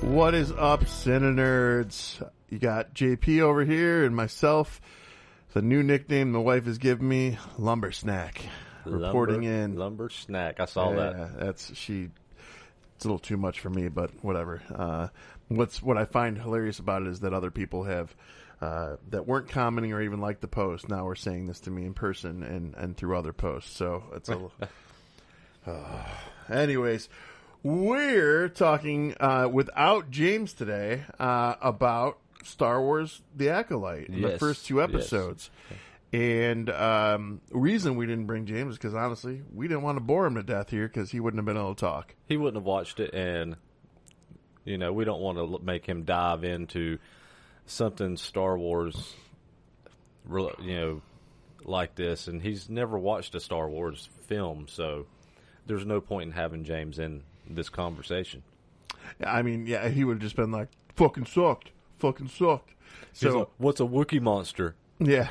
What is up, CineNerds? You got JP over here and myself. The new nickname the wife has given me, Lumber Snack. Reporting in. Lumber Snack. I saw that. Yeah, it's a little too much for me, but whatever. What I find hilarious about it is that other people have that weren't commenting or even liked the post now are saying this to me in person and through other posts. So it's a anyways, we're talking without James today about Star Wars The Acolyte in the first two episodes. Yes. And reason we didn't bring James is because, honestly, we didn't want to bore him to death here because he wouldn't have been able to talk. He wouldn't have watched it, and, we don't want to make him dive into something Star Wars, like this. And he's never watched a Star Wars film, so there's no point in having James in this conversation. I mean, yeah, he would have just been like, fucking sucked. So, like, what's a Wookiee monster? Yeah.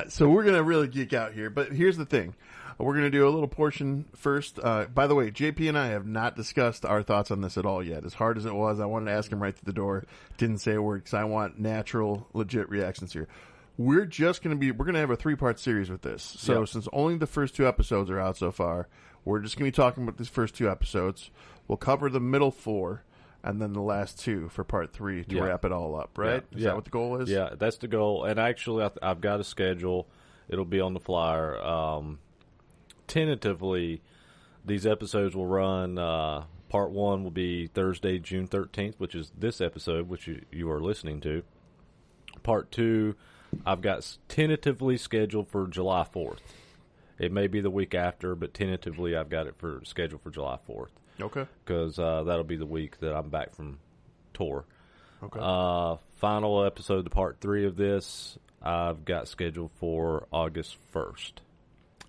So we're going to really geek out here. But here's the thing. We're going to do a little portion first. By the way, JP and I have not discussed our thoughts on this at all yet. As hard as it was, I wanted to ask him right through the door. Didn't say a word because I want natural, legit reactions here. We're going to have a 3-part series with this. So since only the first 2 episodes are out so far, we're just going to be talking about these first 2 episodes. We'll cover the middle 4. And then the last 2 for part 3 to wrap it all up, right? Is that what the goal is? Yeah, that's the goal. And actually, I've got a schedule. It'll be on the flyer. Tentatively, these episodes will run. Part 1 will be Thursday, June 13th, which is this episode, which you are listening to. Part 2, I've got tentatively scheduled for July 4th. It may be the week after, but tentatively I've got it scheduled for July 4th. Okay. Because that'll be the week that I'm back from tour. Okay. Final episode, the part 3 of this, I've got scheduled for August 1st.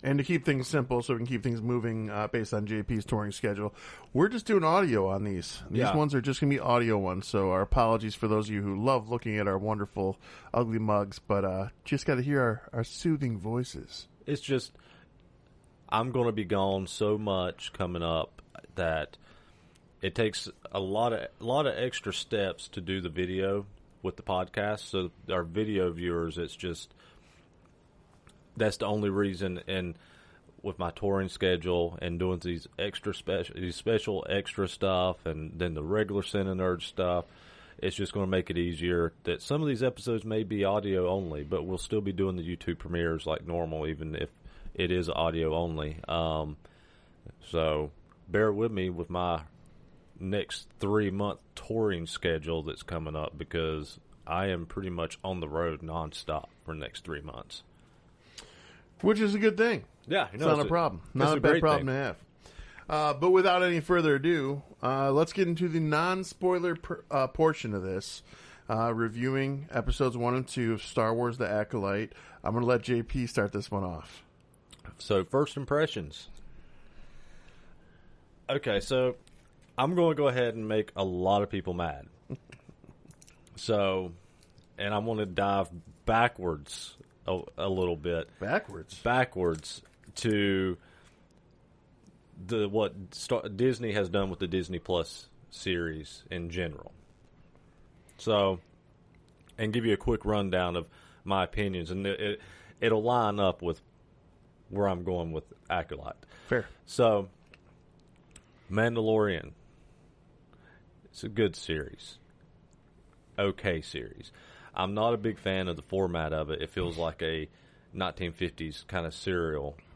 And to keep things simple, so we can keep things moving based on JP's touring schedule, we're just doing audio on these. These ones are just going to be audio ones, so our apologies for those of you who love looking at our wonderful, ugly mugs, but just got to hear our soothing voices. It's just, I'm going to be gone so much coming up that it takes a lot of extra steps to do the video with the podcast. So our video viewers, that's the only reason. And with my touring schedule and doing these special extra stuff, and then the regular CineNerds stuff, it's just going to make it easier. That some of these episodes may be audio only, but we'll still be doing the YouTube premieres like normal, even if it is audio only. So bear with me with my next 3-month touring schedule that's coming up, because I am pretty much on the road nonstop for the next 3 months. Which is a good thing. Yeah, it's not a problem. Not a bad problem to have. But without any further ado, let's get into the non-spoiler portion of this, reviewing episodes 1 and 2 of Star Wars The Acolyte. I'm going to let JP start this one off. So, first impressions. Okay, so I'm going to go ahead and make a lot of people mad. And I'm going to dive backwards a little bit. Backwards to what Disney has done with the Disney Plus series in general. So, and give you a quick rundown of my opinions, and it'll line up with where I'm going with Acolyte. Fair. So, Mandalorian. It's a good series. Okay series. I'm not a big fan of the format of it. It feels like a 1950s kind of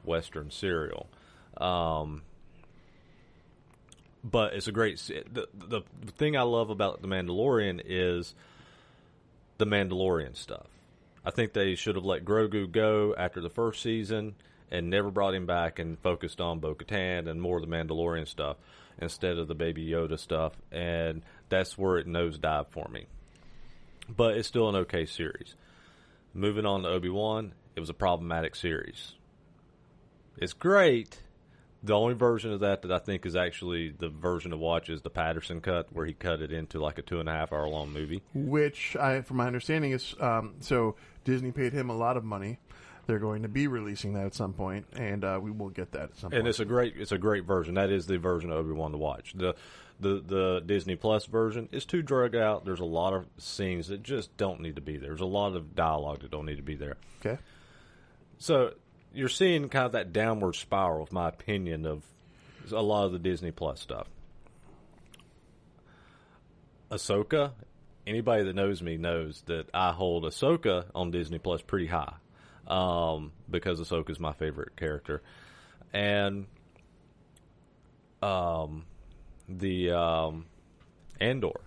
Western serial. But it's a great... The thing I love about The Mandalorian is the Mandalorian stuff. I think they should have let Grogu go after the first season and never brought him back and focused on Bo-Katan and more of the Mandalorian stuff instead of the Baby Yoda stuff. And that's where it nosedived for me. But it's still an okay series. Moving on to Obi-Wan, it was a problematic series. It's great. The only version of that I think is actually the version to watch is the Patterson cut, where he cut it into like a 2.5-hour long movie. Which, from my understanding, is so Disney paid him a lot of money. they're going to be releasing that at some point, and we will get that at some point. And it's a great version. That is the version of Obi-Wan to watch. The Disney Plus version is too drug out. There's a lot of scenes that just don't need to be there. There's a lot of dialogue that don't need to be there. Okay. So you're seeing kind of that downward spiral, with my opinion, of a lot of the Disney Plus stuff. Ahsoka, anybody that knows me knows that I hold Ahsoka on Disney Plus pretty high, because Ahsoka is my favorite character. And the Andor,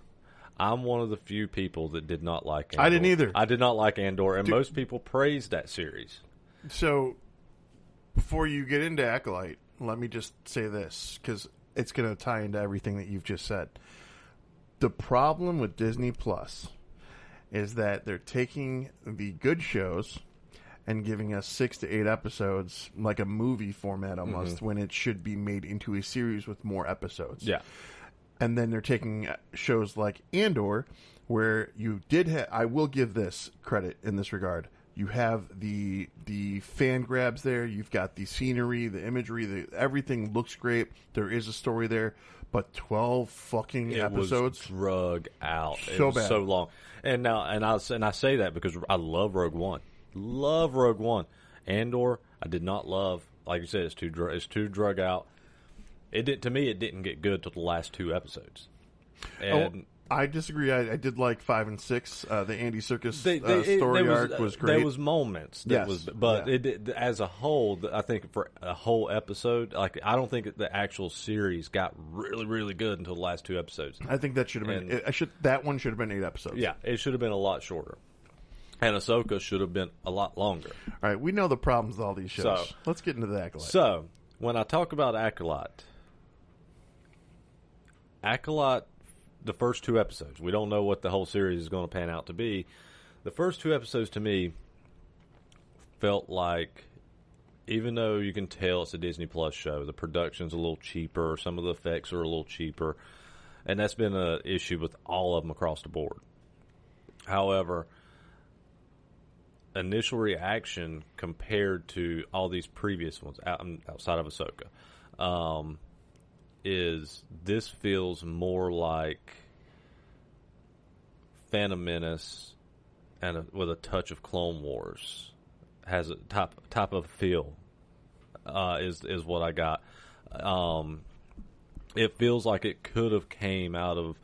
I'm one of the few people that did not like Andor. I didn't either. I did not like Andor, and most people praised that series. So, before you get into Acolyte, let me just say this, because it's going to tie into everything that you've just said. The problem with Disney Plus is that they're taking the good shows and giving us 6 to 8 episodes, like a movie format almost, when it should be made into a series with more episodes. Yeah. And then they're taking shows like Andor, where you did have, I will give this credit in this regard. You have the fan grabs there. You've got the scenery, the imagery, everything looks great. There is a story there, but 12 fucking episodes, was drug out. So it was bad, so long. And now, and I say that because I love Rogue One. Love Rogue One. Andor, I did not love. Like you said, it's too drug out. To me, it didn't get good till the last 2 episodes. And I disagree. I did like 5 and 6. The Andy Serkis story arc was great. There was moments. It, as a whole, I think for a whole episode, like I don't think the actual series got really, really good until the last 2 episodes. I think that should have been. That one should have been 8 episodes. Yeah, it should have been a lot shorter. And Ahsoka should have been a lot longer. All right, we know the problems with all these shows. So, let's get into the Acolyte. So, when I talk about Acolyte, the first 2 episodes, we don't know what the whole series is going to pan out to be. The first 2 episodes to me felt like, even though you can tell it's a Disney Plus show, the production's a little cheaper, some of the effects are a little cheaper, and that's been an issue with all of them across the board. However, initial reaction compared to all these previous ones outside of Ahsoka is this feels more like Phantom Menace and with a touch of Clone Wars. Has a type of feel is what I got. It feels like it could have came out of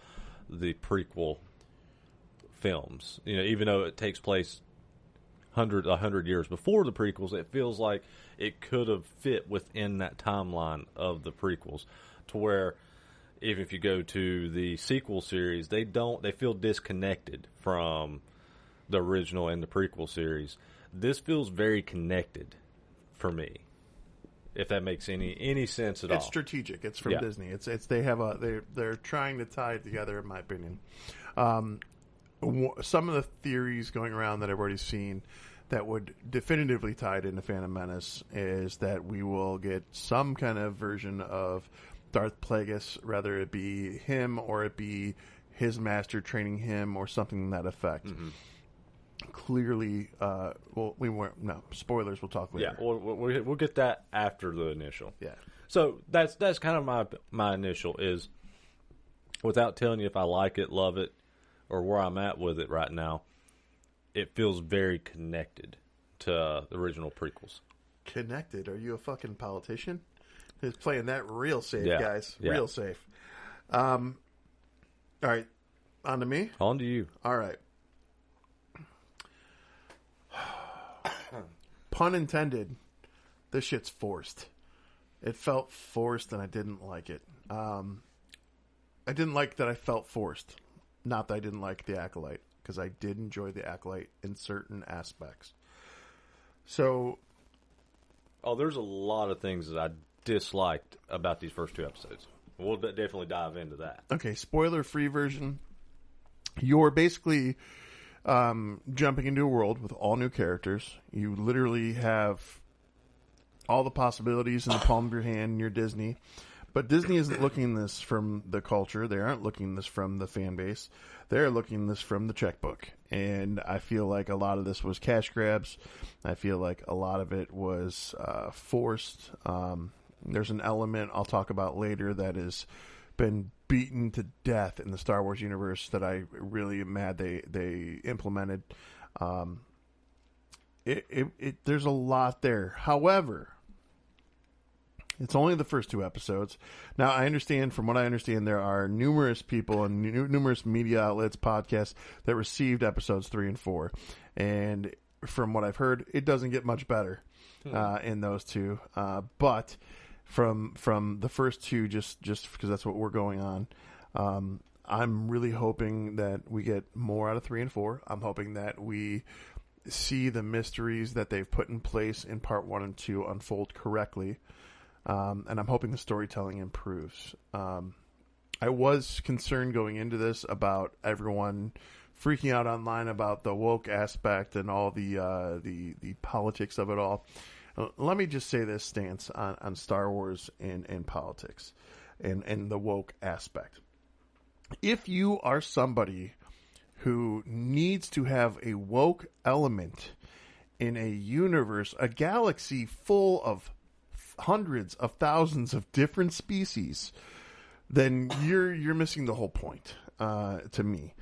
the prequel films. You know, even though it takes place 100 years before the prequels, it feels like it could have fit within that timeline of the prequels, to where even if you go to the sequel series, they feel disconnected from the original and the prequel series. This feels very connected for me, if that makes any sense at all. It's strategic. It's from Disney. They're trying to tie it together, in my opinion. Some of the theories going around that I've already seen that would definitively tie it into Phantom Menace is that we will get some kind of version of Darth Plagueis, whether it be him or it be his master training him or something to that effect. Mm-hmm. Clearly, spoilers. We'll talk later. Yeah, we'll get that after the initial. Yeah. So that's kind of my initial is, without telling you if I like it, love it, or where I'm at with it right now, it feels very connected to the original prequels. Connected? Are you a fucking politician? He's playing that real safe, guys. Yeah. Real safe. All right. On to me? On to you. All right. Pun intended. This shit's forced. It felt forced, and I didn't like it. I didn't like that I felt forced. Not that I didn't like The Acolyte, because I did enjoy The Acolyte in certain aspects. So... there's a lot of things that I disliked about these first 2 episodes. We'll definitely dive into that. Okay, spoiler-free version. You're basically jumping into a world with all new characters. You literally have all the possibilities in the palm of your hand. You're Disney. But Disney isn't looking this from the culture. They aren't looking this from the fan base. They're looking this from the checkbook. And I feel like a lot of this was cash grabs. I feel like a lot of it was forced. There's an element I'll talk about later that has been beaten to death in the Star Wars universe that I really am mad they implemented. There's a lot there. However, it's only the first 2 episodes. Now, from what I understand, there are numerous people and numerous media outlets, podcasts that received episodes 3 and 4. And from what I've heard, it doesn't get much better in those 2. But from the first 2, just because that's what we're going on, I'm really hoping that we get more out of 3 and 4. I'm hoping that we see the mysteries that they've put in place in part 1 and 2 unfold correctly. And I'm hoping the storytelling improves. I was concerned going into this about everyone freaking out online about the woke aspect and all the politics of it all. Let me just say this stance on Star Wars and politics and the woke aspect. If you are somebody who needs to have a woke element in a universe, a galaxy full of hundreds of thousands of different species, then you're missing the whole point to me.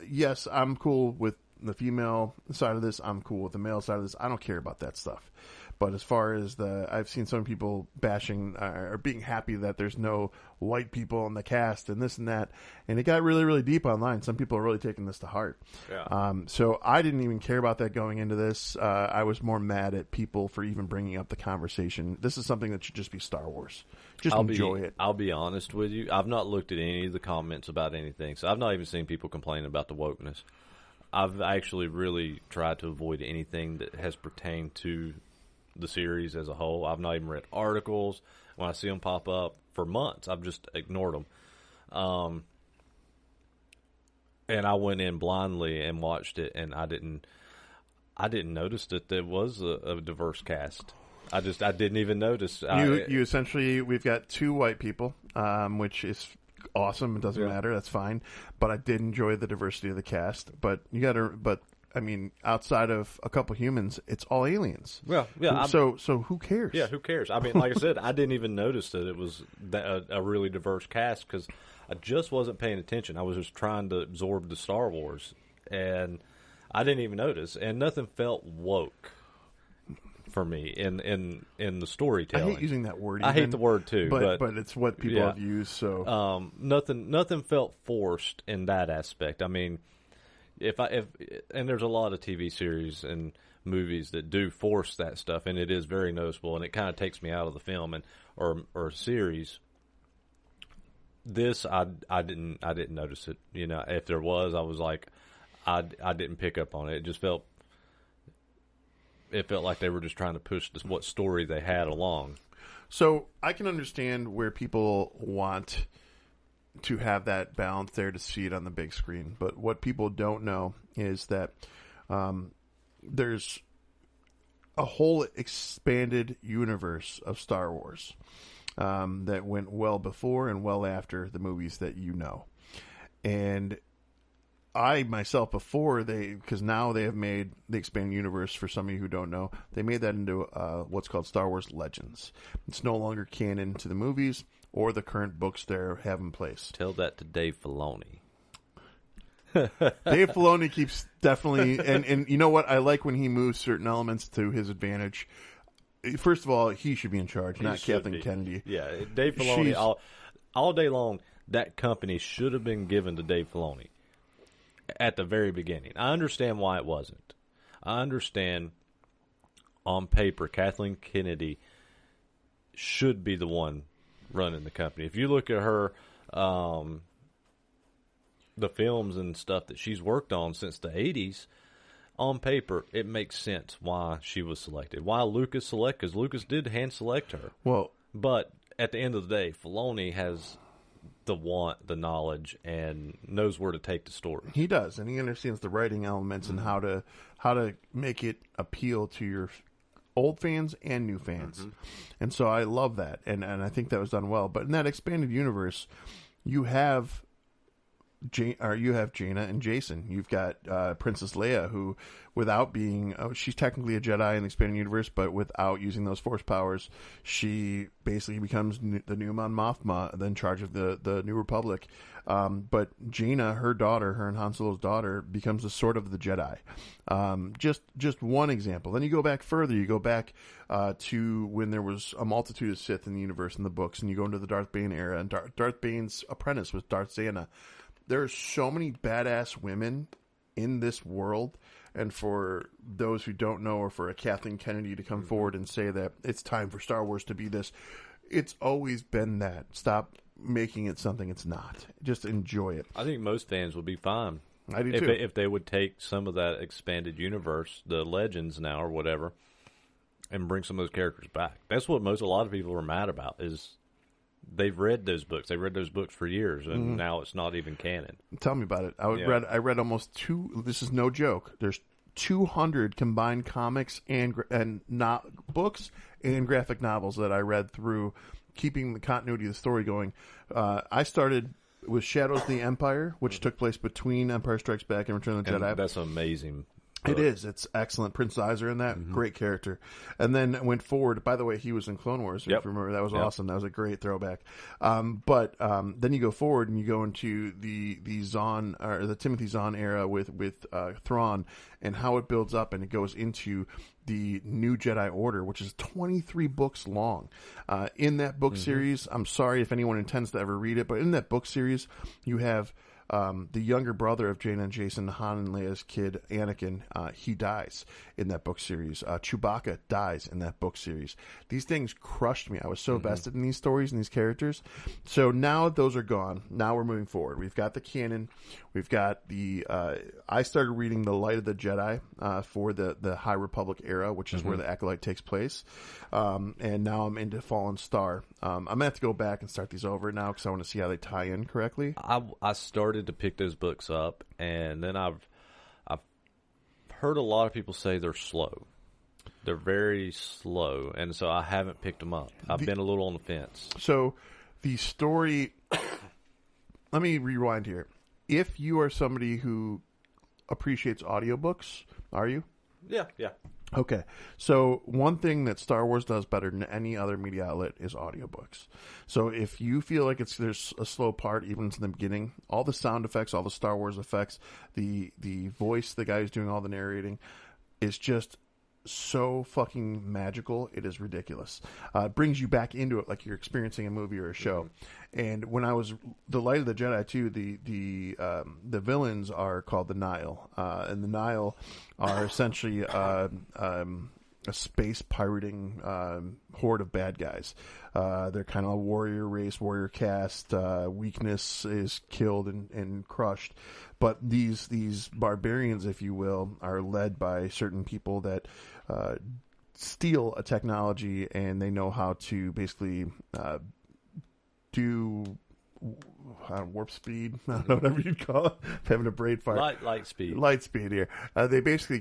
Yes, I'm cool with the female side of this. I'm cool with the male side of this. I don't care about that stuff. But as far as I've seen some people bashing or being happy that there's no white people in the cast and this and that, and it got really, really deep online. Some people are really taking this to heart. Yeah. So I didn't even care about that going into this. I was more mad at people for even bringing up the conversation. This is something that should just be Star Wars. Just enjoy it. I'll be honest with you. I've not looked at any of the comments about anything, so I've not even seen people complaining about the wokeness. I've actually really tried to avoid anything that has pertained to the series as a whole. I've not even read articles. When I see them pop up for months, I've just ignored them. And I went in blindly and watched it, and I didn't notice that there was a diverse cast. I didn't even notice. You essentially, we've got 2 white people, which is awesome. It doesn't matter. That's fine. But I did enjoy the diversity of the cast. But I mean, outside of a couple humans, it's all aliens. Well, yeah. So who cares? Yeah, who cares? I mean, like I said, I didn't even notice that it was a really diverse cast because I just wasn't paying attention. I was just trying to absorb the Star Wars, and I didn't even notice. And nothing felt woke for me in the storytelling. I hate using that word. I hate the word too, but it's what people have used. So nothing felt forced in that aspect. I mean, and there's a lot of TV series and movies that do force that stuff, and it is very noticeable, and it kind of takes me out of the film or series. This I didn't notice it. You know, if there was, I was like, I didn't pick up on it. It just felt like they were just trying to push what story they had along. So I can understand where people want to have that balance there to see it on the big screen. But what people don't know is that there's a whole expanded universe of Star Wars that went well before and well after the movies that you know. And I myself, because now they have made the expanded universe, for some of you who don't know, they made that into what's called Star Wars Legends. It's no longer canon to the movies or the current books they have in place. Tell that to Dave Filoni. Dave Filoni keeps definitely, and you know what? I like when he moves certain elements to his advantage. First of all, he should be in charge, not Kathleen Kennedy. Yeah, Dave Filoni, all day long, that company should have been given to Dave Filoni at the very beginning. I understand why it wasn't. I understand on paper, Kathleen Kennedy should be the one running the company. If you look at her, the films and stuff that she's worked on since the 80s, on paper, it makes sense why she was selected. Why Lucas selected, because Lucas did hand select her. Well, but at the end of the day, Filoni has the want, the knowledge, and knows where to take the story. He does, and he understands the writing elements and how to make it appeal to your old fans and new fans. And so I love that, and I think that was done well. But in that expanded universe, you have Jaina and Jason. You've got Princess Leia, who, without being, she's technically a Jedi in the expanded universe, but without using those Force powers, she basically becomes the new Mon Mothma, in charge of the New Republic. But Jaina, her daughter, her and Han Solo's daughter, becomes the sword of the Jedi. Just one example. Then you go back further. You go back to when there was a multitude of Sith in the universe in the books, and you go into the Darth Bane era, and Darth Bane's apprentice was Darth Zana. There are so many badass women in this world, and for those who don't know, or for a Kathleen Kennedy to come forward and say that it's time for Star Wars to be this, it's always been that. Stop making it something it's not. Just enjoy it. I think most fans would be fine. I do too. If they would take some of that expanded universe, the legends now or whatever, and bring some of those characters back. That's what a lot of people are mad about, is they've read those books. They read those books for years, and now it's not even canon. Tell me about it. I read almost this is no joke. There's 200 combined comics and not books and graphic novels that I read through, keeping the continuity of the story going. I started with Shadows of the Empire, which took place between Empire Strikes Back and Return of the Jedi. That's amazing. It is. It's excellent. Prince Iser in that. Great character. And then went forward. By the way, he was in Clone Wars. If you remember, that was awesome. That was a great throwback. But then you go forward and you go into the Zahn, or the Timothy Zahn era with Thrawn, and how it builds up, and it goes into the new Jedi Order, which is 23 books long. In that book series, I'm sorry if anyone intends to ever read it, but in that book series, you have the younger brother of Jaina and Jason, Han and Leia's kid, Anakin, he dies in that book series. Chewbacca dies in that book series. These things crushed me. I was so vested in these stories and these characters. So now those are gone. Now we're moving forward. We've got the canon. We've got the... I started reading The Light of the Jedi for the High Republic era, which is where the Acolyte takes place. And now I'm into Fallen Star. I'm going to have to go back and start these over now because I want to see how they tie in correctly. I started to pick those books up, and then I've heard a lot of people say they're slow. They're very slow, and so I haven't picked them up. I've been a little on the fence. So the story... Let me rewind here. If you are somebody who appreciates audiobooks, are you? Yeah. Okay, so one thing that Star Wars does better than any other media outlet is audiobooks. So if you feel like there's a slow part even in the beginning, all the sound effects, all the Star Wars effects, the voice, the guy who's doing all the narrating, is just so fucking magical. It is ridiculous. It brings you back into it like you're experiencing a movie or a show. And when I was The Light of the Jedi too, the villains are called the Nihil, and the Nihil are essentially a space pirating horde of bad guys. They're kind of a warrior race, warrior caste. Weakness is killed and crushed. But these barbarians, if you will, are led by certain people that steal a technology, and they know how to basically do warp speed, whatever you'd call it. I'm having a brain fart. Light speed. Light speed here. They basically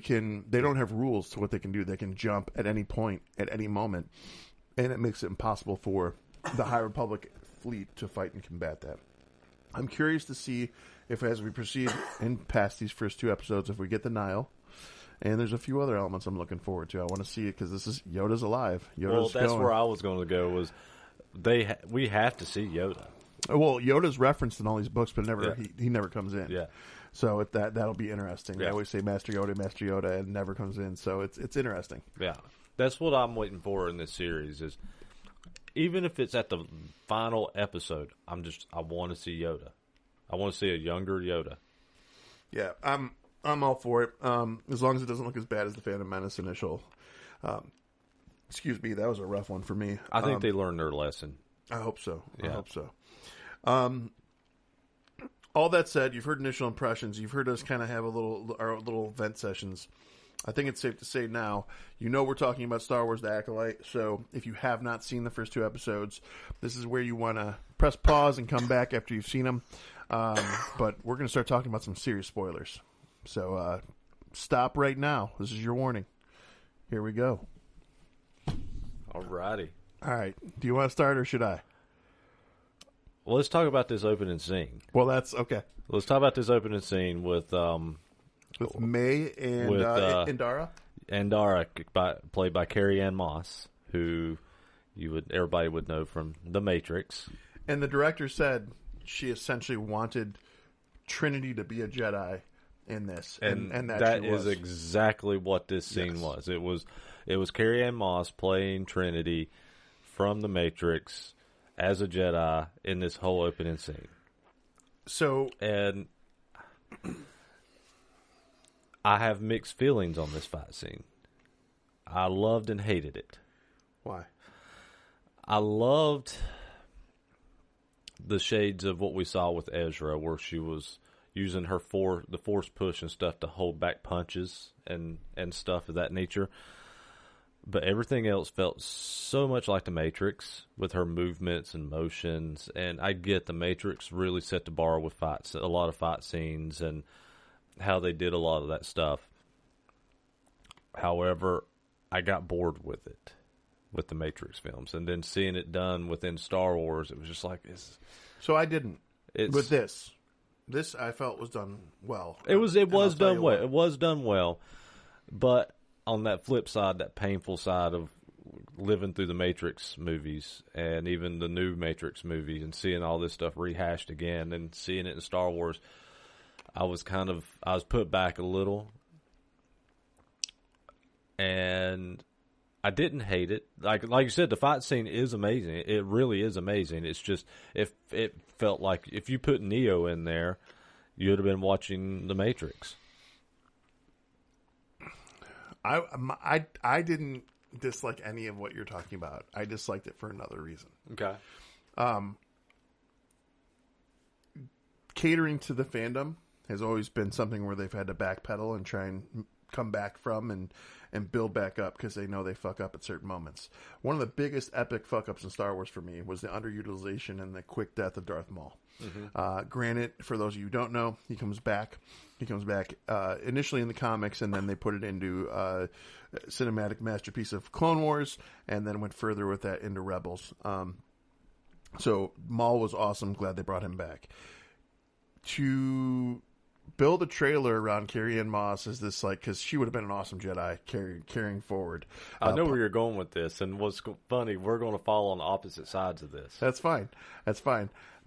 they don't have rules to what they can do. They can jump at any point, at any moment, and it makes it impossible for the High Republic fleet to fight and combat that. I'm curious to see if, as we proceed and past these first two episodes, if we get the Nihil. And there's a few other elements I'm looking forward to. I want to see it because Yoda's alive. Yoda's that's where I was going to go. Was we have to see Yoda. Well, Yoda's referenced in all these books, but he never comes in. Yeah. So that'll be interesting. Yeah. They always say Master Yoda, and never comes in. So it's interesting. Yeah, that's what I'm waiting for in this series. Is even if it's at the final episode, I want to see Yoda. I want to see a younger Yoda. Yeah, I'm all for it. As long as it doesn't look as bad as the Phantom Menace initial. Excuse me, that was a rough one for me. I think they learned their lesson. I hope so. Yeah. I hope so. All that said, you've heard initial impressions. You've heard us kind of have our little vent sessions. I think it's safe to say now, we're talking about Star Wars: The Acolyte. So if you have not seen the first two episodes, this is where you want to press pause and come back after you've seen them. But we're going to start talking about some serious spoilers. So stop right now. This is your warning. Here we go. Alrighty. All right. Do you want to start or should I? Well, let's talk about this opening scene. Well, that's okay. Let's talk about this opening scene with May and with, Indara. Andara, played by Carrie Ann Moss, who everybody would know from The Matrix. And the director said she essentially wanted Trinity to be a Jedi in this, and that is exactly what this scene was. It was Carrie Ann Moss playing Trinity from The Matrix as a Jedi in this whole opening scene. So, and I have mixed feelings on this fight scene. I loved and hated it. Why? I loved the shades of what we saw with Ezra, where she was using her the force push and stuff to hold back punches and stuff of that nature. But everything else felt so much like The Matrix with her movements and motions. And I get The Matrix really set the bar with a lot of fight scenes and how they did a lot of that stuff. However, I got bored with it, with the Matrix films. And then seeing it done within Star Wars, it was just like... So I didn't. With this. This I felt was done well. It was done well. It was done well. But... on that flip side, that painful side of living through the Matrix movies and even the new Matrix movies and seeing all this stuff rehashed again and seeing it in Star Wars, I was put back a little. And I didn't hate it. Like you said, the fight scene is amazing. It really is amazing. It's just, it felt like if you put Neo in there, you would have been watching the Matrix. I didn't dislike any of what you're talking about. I disliked it for another reason. Okay. Catering to the fandom has always been something where they've had to backpedal and try and come back from and build back up because they know they fuck up at certain moments. One of the biggest epic fuck ups in Star Wars for me was the underutilization and the quick death of Darth Maul. Mm-hmm. Granted, for those of you who don't know, he comes back initially in the comics, and then they put it into a cinematic masterpiece of Clone Wars, and then went further with that into Rebels. So Maul was awesome. Glad they brought him back. To build a trailer around Carrie Ann Moss is this, like, because she would have been an awesome Jedi carrying forward. I know where you're going with this, and what's funny, we're going to fall on the opposite sides of this. That's fine.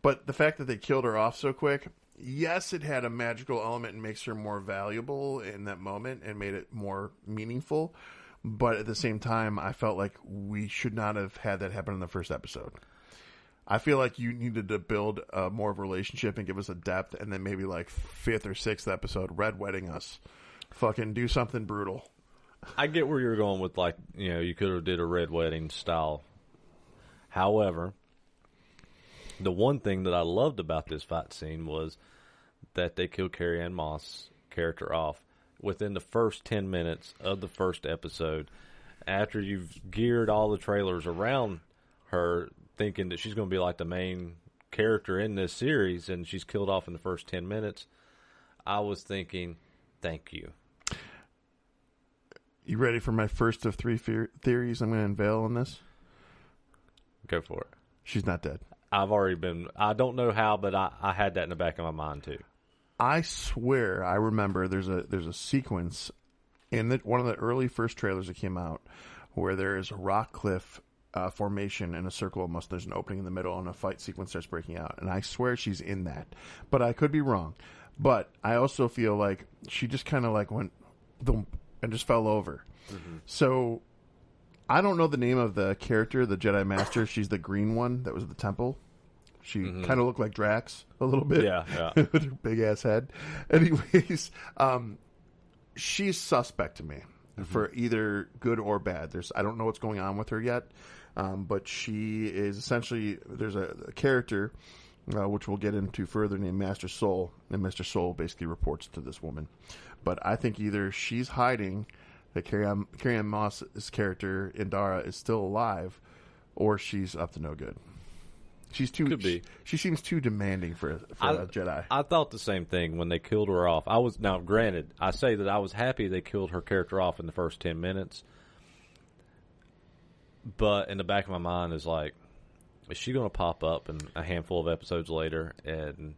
But the fact that they killed her off so quick, yes, it had a magical element and makes her more valuable in that moment and made it more meaningful. But at the same time, I felt like we should not have had that happen in the first episode. I feel like you needed to build more of a relationship and give us a depth, and then maybe like 5th or 6th episode, red wedding us. Fucking do something brutal. I get where you're going with, like, you know, you could have did a red wedding style. However, the one thing that I loved about this fight scene was that they killed Carrie Ann Moss' character off within the first 10 minutes of the first episode. After you've geared all the trailers around her, thinking that she's going to be like the main character in this series, and she's killed off in the first 10 minutes, I was thinking, thank you. You ready for my first of 3 theories I'm going to unveil on this? Go for it. She's not dead. I don't know how, but I had that in the back of my mind too. I swear I remember there's a sequence in one of the early first trailers that came out where there is a rock cliff formation in a circle almost. There's an opening in the middle and a fight sequence starts breaking out. And I swear she's in that. But I could be wrong. But I also feel like she just kind of like went thump and just fell over. Mm-hmm. So I don't know the name of the character, the Jedi Master. She's the green one that was at the temple. She kind of looked like Drax a little bit. Yeah. With her big ass head. Anyways, she's suspect to me for either good or bad. I don't know what's going on with her yet. But she is essentially, there's a character, which we'll get into further, named Master Soul. And Master Soul basically reports to this woman. But I think either she's hiding that Carrie Ann Moss's character, Indara, is still alive, or she's up to no good. Could be. She seems too demanding for a Jedi. I thought the same thing when they killed her off. Now, granted, I say that I was happy they killed her character off in the first 10 minutes. But in the back of my mind is like, is she going to pop up in a handful of episodes later? And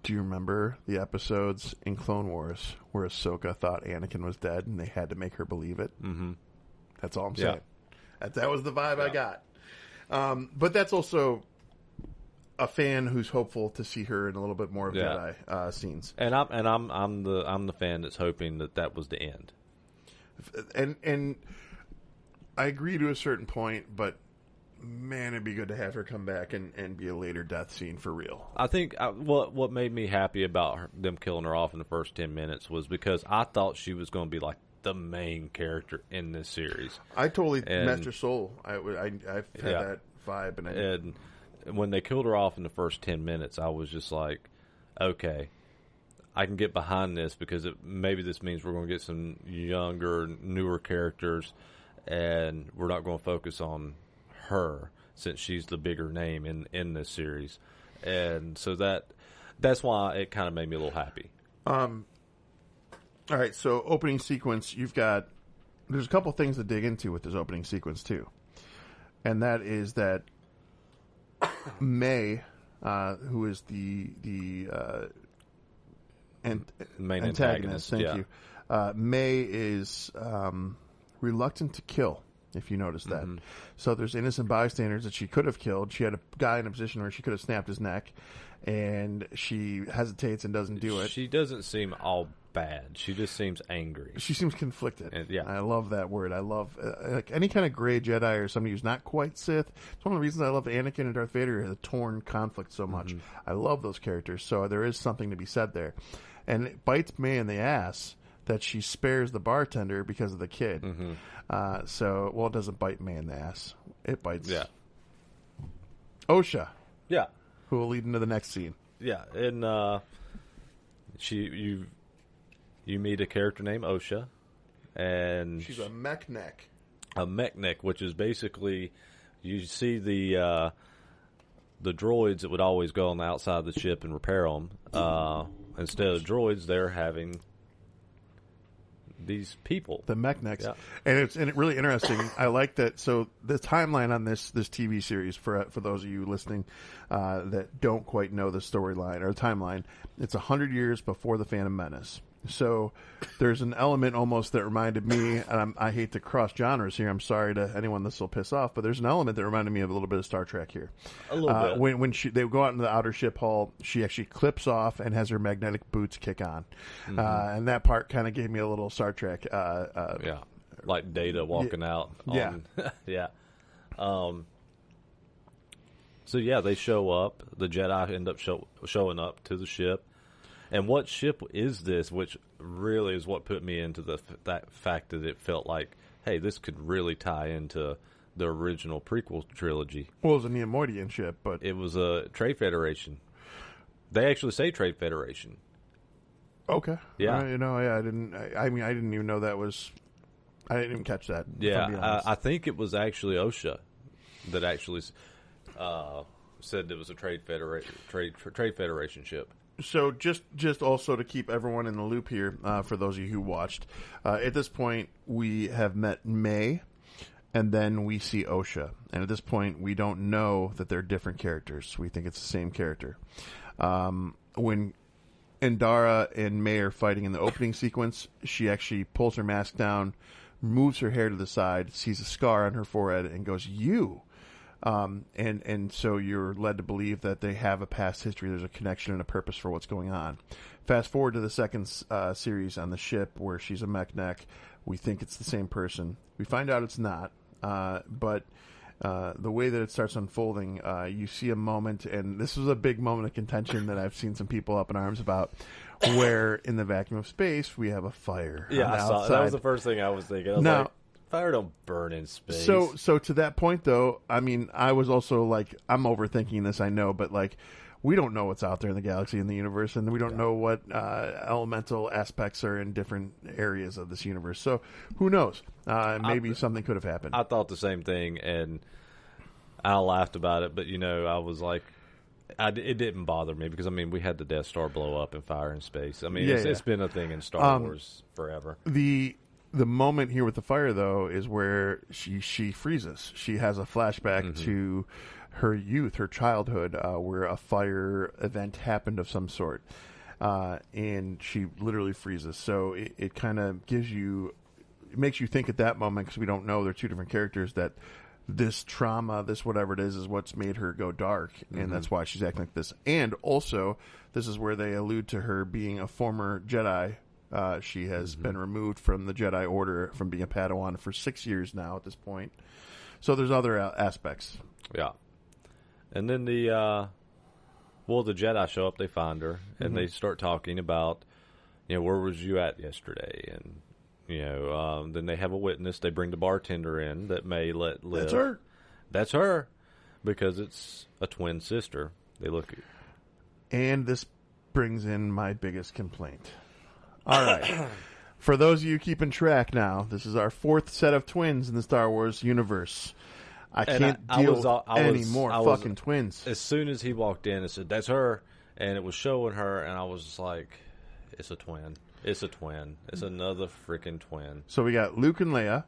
do you remember the episodes in Clone Wars where Ahsoka thought Anakin was dead and they had to make her believe it? mm-hmm. That's all I'm saying. That was the vibe I got. But that's also a fan who's hopeful to see her in a little bit more of Jedi scenes. And I'm the fan that's hoping that was the end. And I agree to a certain point, but man, it'd be good to have her come back and be a later death scene for real. I think what made me happy about them killing her off in the first 10 minutes was because I thought she was going to be like the main character in this series. I totally Master Soul. I've had that vibe, and when they killed her off in the first 10 minutes, I was just like, okay, I can get behind this because maybe this means we're going to get some younger, newer characters, and we're not going to focus on her since she's the bigger name in this series. And so that's why it kind of made me a little happy. All right, so opening sequence, there's a couple things to dig into with this opening sequence too. And that is that May, who is the main antagonist, thank you. May is reluctant to kill, if you notice that. Mm-hmm. So there's innocent bystanders that she could have killed. She had a guy in a position where she could have snapped his neck, and she hesitates and doesn't do it. She doesn't seem all bad. She just seems angry. She seems conflicted. And, I love that word. I love like any kind of gray Jedi or somebody who's not quite Sith. It's one of the reasons I love Anakin and Darth Vader, the torn conflict so much. Mm-hmm. I love those characters. So there is something to be said there. And it bites May in the ass that she spares the bartender because of the kid. Mm-hmm. It doesn't bite May in the ass. It bites Osha. Yeah. Who will lead into the next scene. Yeah, and you meet a character named Osha, and she's a mechneck. A mechneck, which is basically you see the droids that would always go on the outside of the ship and repair them. Instead of droids, they're having these people, the mechnecks, and it's really interesting. I like that. So the timeline on this TV series for those of you listening that don't quite know the storyline or timeline, it's 100 years before the Phantom Menace. So there's an element almost that reminded me, and I hate to cross genres here. I'm sorry to anyone this will piss off, but there's an element that reminded me of a little bit of Star Trek here. A little bit. When they go out into the outer ship hull, she actually clips off and has her magnetic boots kick on. Mm-hmm. And that part kind of gave me a little Star Trek. Like Data walking out. Yeah. So they show up. The Jedi end up showing up to the ship. And what ship is this? Which really is what put me into that fact that it felt like, hey, this could really tie into the original prequel trilogy. Well, it was a Neimoidian ship, but it was a Trade Federation. They actually say Trade Federation. Okay. Yeah. I didn't. I didn't even know that was. I didn't even catch that. Yeah, I think it was actually OSHA that actually said it was a Trade Federation ship. So just also to keep everyone in the loop here, for those of you who watched, at this point we have met May, and then we see Osha. And at this point we don't know that they're different characters. We think it's the same character. When Indara and May are fighting in the opening sequence, she actually pulls her mask down, moves her hair to the side, sees a scar on her forehead, and goes, "You." And so you're led to believe that they have a past history. There's a connection and a purpose for what's going on. Fast forward to the second series on the ship where she's a mechneck. We think it's the same person. We find out it's not. But the way that it starts unfolding, you see a moment, and this was a big moment of contention that I've seen some people up in arms about, where in the vacuum of space we have a fire. Yeah, I saw it. That was the first thing I was thinking. I was like, fire don't burn in space. So to that point, though, I mean, I was also like, I'm overthinking this, I know, but like, we don't know what's out there in the galaxy and the universe, and we don't know what elemental aspects are in different areas of this universe. So who knows? Maybe something could have happened. I thought the same thing, and I laughed about it, but I was like, it didn't bother me because we had the Death Star blow up and fire in space. It's been a thing in Star Wars forever. the moment here with the fire, though, is where she freezes. She has a flashback to her youth, her childhood, where a fire event happened of some sort. And she literally freezes. So it kind of gives you, it makes you think at that moment, because we don't know, they're two different characters, that this trauma, this whatever it is what's made her go dark. And that's why she's acting like this. And also, this is where they allude to her being a former Jedi. She has been removed from the Jedi Order, from being a Padawan for 6 years now at this point. So there's other aspects. Yeah. And then the Jedi show up, they find her, and they start talking about, where was you at yesterday? And, then they have a witness. They bring the bartender in that may let live. That's her. That's her. Because it's a twin sister. They look. And this brings in my biggest complaint. All right. For those of you keeping track now, this is our fourth set of twins in the Star Wars universe. I can't deal with any more fucking twins. As soon as he walked in, it said, that's her. And it was showing her, and I was just like, it's a twin. It's a twin. It's another freaking twin. So we got Luke and Leia.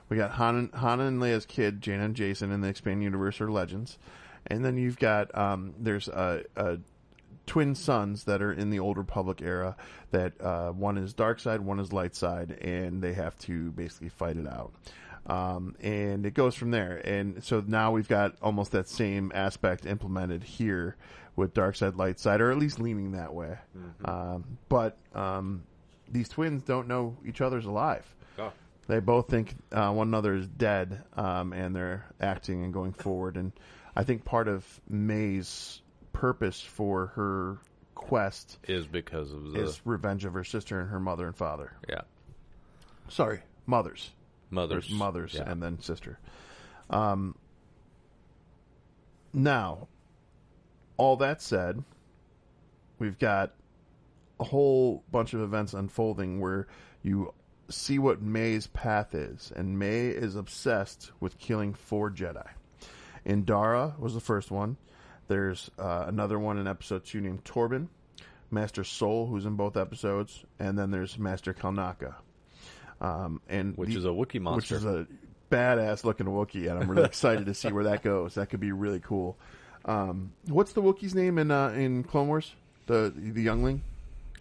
We got Han and Leia's kid, Jaina and Jason, in the Expanded Universe or Legends. And then you've got, there's a twin sons that are in the Old Republic era, that one is dark side, one is light side, and they have to basically fight it out. And it goes from there. And so now we've got almost that same aspect implemented here with dark side, light side, or at least leaning that way. But these twins don't know each other's alive. Oh. They both think one another is dead, and they're acting and going forward. And I think part of May's purpose for her quest is because of is revenge of her sister and her mother and father. Yeah. Sorry, mothers. Mothers. There's mothers, yeah. And then sister. Now, all that said, we've got a whole bunch of events unfolding where you see what May's path is. And May is obsessed with killing 4 Jedi. Indara was the first one. There's another one in episode 2 named Torben, Master Soul, who's in both episodes, and then there's Master Kalnaka. Which is a Wookiee monster. Which is a badass looking Wookiee, and I'm really excited to see where that goes. That could be really cool. What's the Wookiee's name in Clone Wars? The youngling?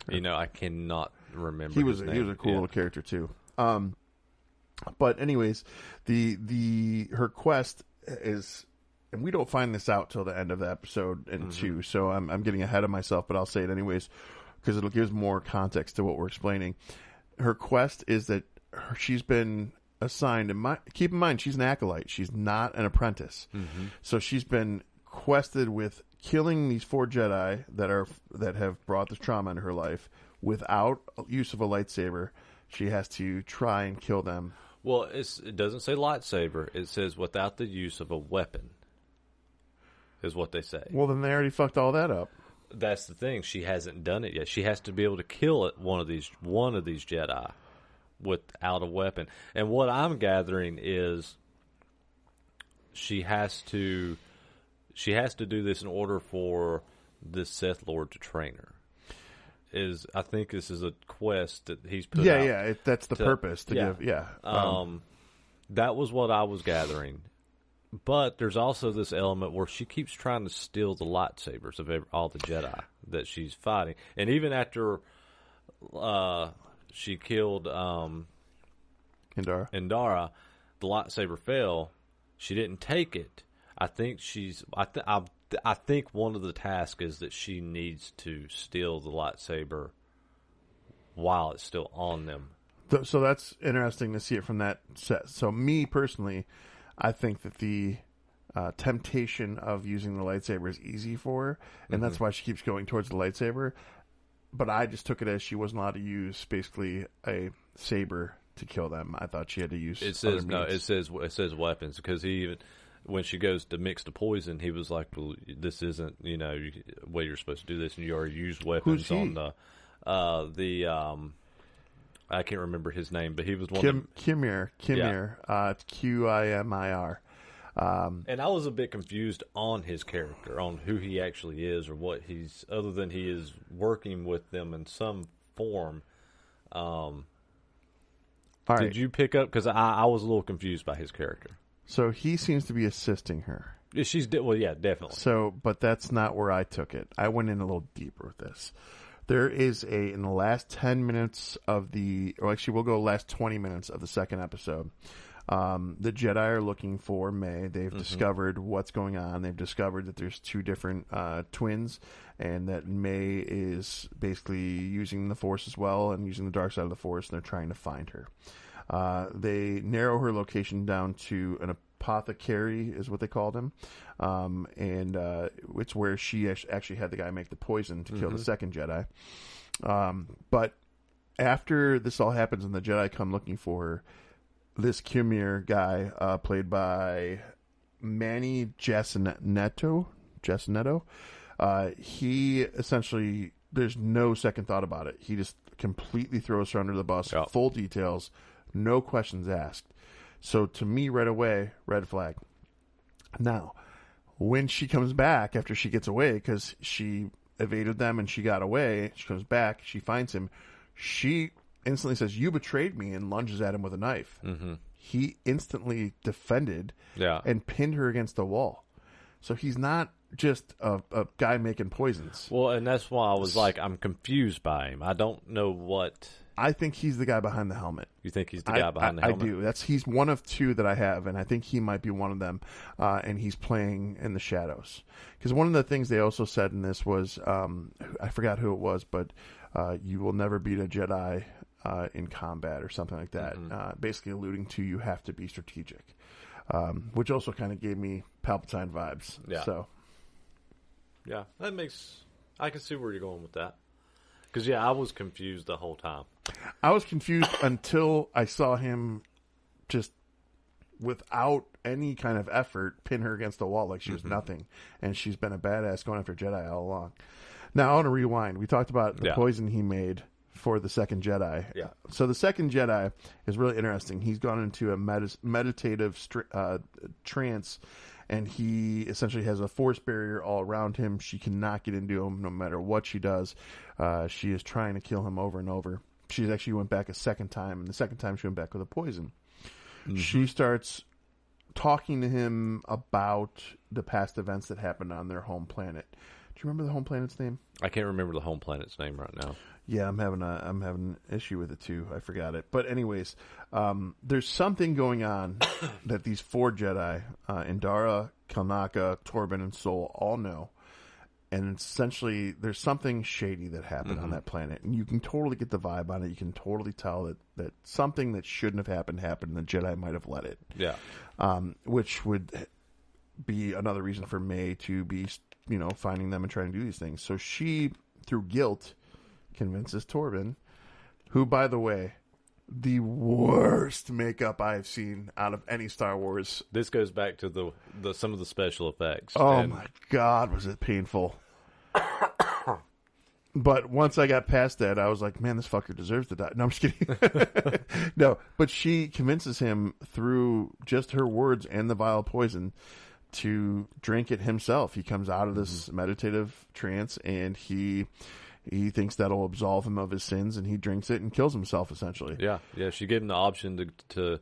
I cannot remember. He was his name. He was a cool little character too. But anyways, her quest is, and we don't find this out till the end of the episode in 2, so I'm getting ahead of myself, but I'll say it anyways because it'll give more context to what we're explaining. Her quest is that she's been assigned, and keep in mind, she's an acolyte. She's not an apprentice. So she's been quested with killing these 4 Jedi that have brought this trauma into her life without use of a lightsaber. She has to try and kill them. Well, it doesn't say lightsaber. It says without the use of a weapon, is what they say. Well, then they already fucked all that up. That's the thing. She hasn't done it yet. She has to be able to kill one of these Jedi without a weapon. And what I'm gathering is she has to do this in order for this Sith Lord to train her. I think this is a quest that he's put out. Yeah, that's the purpose to give. Yeah. That was what I was gathering. But there's also this element where she keeps trying to steal the lightsabers of all the Jedi that she's fighting. And even after she killed Indara, the lightsaber fell. She didn't take it. I think I think one of the tasks is that she needs to steal the lightsaber while it's still on them. So that's interesting to see it from that set. So me personally, I think that the temptation of using the lightsaber is easy for her, and that's why she keeps going towards the lightsaber. But I just took it as she wasn't allowed to use basically a saber to kill them. I thought she had to use. It says no. It says weapons, because he even, when she goes to mix the poison, he was like, "Well, this isn't the way you're supposed to do this, and you already used weapons on the I can't remember his name, but he was one. Kimir. It's Qimir. And I was a bit confused on his character, on who he actually is, or what he's, other than he is working with them in some form. All right. Did you pick up? Because I was a little confused by his character. So he seems to be assisting her. Yeah, well, yeah, definitely. So, but that's not where I took it. I went in a little deeper with this. There is in the last 10 minutes of or actually we'll go last 20 minutes of the second episode. The Jedi are looking for May. They've discovered what's going on. They've discovered that there's two different twins, and that May is basically using the Force as well and using the dark side of the Force, and they're trying to find her. They narrow her location down to an apothecary, is what they called him, and it's where she actually had the guy make the poison to kill the second Jedi. But after this all happens and the Jedi come looking for her, this Kimir guy, played by Manny Jacinetto, he essentially, there's no second thought about it. He just completely throws her under the bus, full details, no questions asked. So to me, right away, red flag. Now, when she comes back after she gets away, because she evaded them and she got away, she comes back, she finds him, she instantly says, "You betrayed me," and lunges at him with a knife. He instantly defended and pinned her against the wall. So he's not just a guy making poisons. Well, and that's why I was like, I'm confused by him. I don't know what... I think he's the guy behind the helmet. You think he's the guy behind the helmet? I do. He's one of two that I have, and I think he might be one of them. And he's playing in the shadows. Because one of the things they also said in this was, I forgot who it was, but you will never beat a Jedi in combat or something like that. Basically alluding to you have to be strategic, which also kind of gave me Palpatine vibes. Yeah. So, yeah, that makes... I can see where you're going with that. Because, I was confused the whole time. I was confused until I saw him just, without any kind of effort, pin her against the wall like she was nothing. And she's been a badass going after Jedi all along. Now, I want to rewind. We talked about the poison he made for the second Jedi. Yeah. So the second Jedi is really interesting. He's gone into a meditative trance, and he essentially has a force barrier all around him. She cannot get into him no matter what she does. She is trying to kill him over and over. She actually went back a second time, and the second time she went back with a poison. She starts talking to him about the past events that happened on their home planet. Do you remember the home planet's name? I can't remember the home planet's name right now. Yeah, I'm having an issue with it too. I forgot it. But anyways, there's something going on that these four Jedi, Indara, Kalnaka, Torben, and Sol all know. And essentially, there's something shady that happened on that planet. And you can totally get the vibe on it. You can totally tell that something that shouldn't have happened, and the Jedi might have let it. Yeah. Which would be another reason for May to be, finding them and trying to do these things. So she, through guilt, convinces Torben, who, by the way, the worst makeup I've seen out of any Star Wars. This goes back to the some of the special effects. Oh my God, was it painful. But once I got past that, I was like, man, this fucker deserves to die. No, I'm just kidding. No, but she convinces him through just her words and the vial of poison to drink it himself. He comes out of this meditative trance, and he thinks that'll absolve him of his sins, and he drinks it and kills himself, essentially. Yeah. She gave him the option to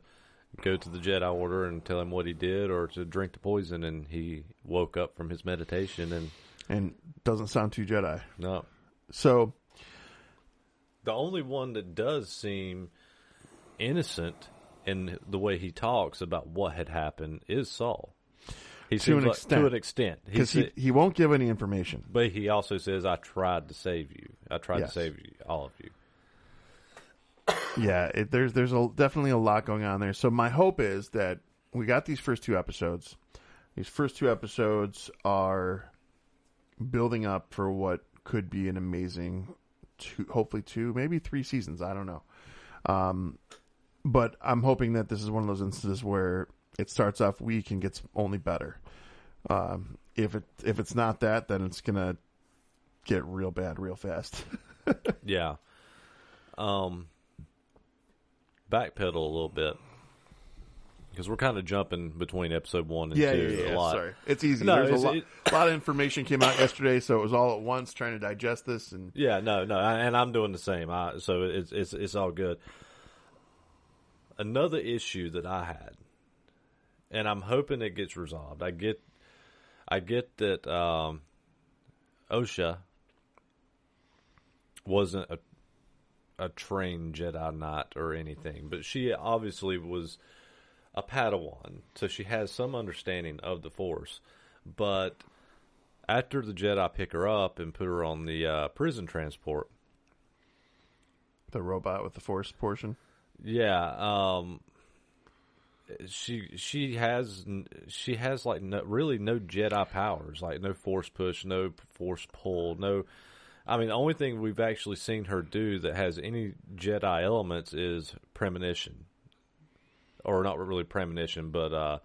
go to the Jedi Order and tell him what he did, or to drink the poison, and he woke up from his meditation and doesn't sound too Jedi. No. So the only one that does seem innocent in the way he talks about what had happened is Saul. To an extent. Because he won't give any information. But he also says, I tried to save you. I tried to save you, all of you. Yeah, there's definitely a lot going on there. So my hope is that we got these first two episodes. These first two episodes are building up for what could be an amazing, hopefully 2, maybe 3 seasons. I don't know. But I'm hoping that this is one of those instances where it starts off weak and gets only better. If it's not that, then it's gonna get real bad real fast. Yeah. Backpedal a little bit, because we're kind of jumping between episode 1 and 2 a lot. Sorry, it's easy. There's a lot of information came out yesterday, so it was all at once trying to digest this. And no, and I'm doing the same. So it's all good. Another issue that I had, and I'm hoping it gets resolved. I get that Osha wasn't a trained Jedi Knight or anything, but she obviously was a Padawan, so she has some understanding of the Force. But after the Jedi pick her up and put her on the prison transport, the robot with the Force portion. Yeah, she has like no Jedi powers, like no Force push, no Force pull, no. I mean, the only thing we've actually seen her do that has any Jedi elements is premonition, or not really premonition, but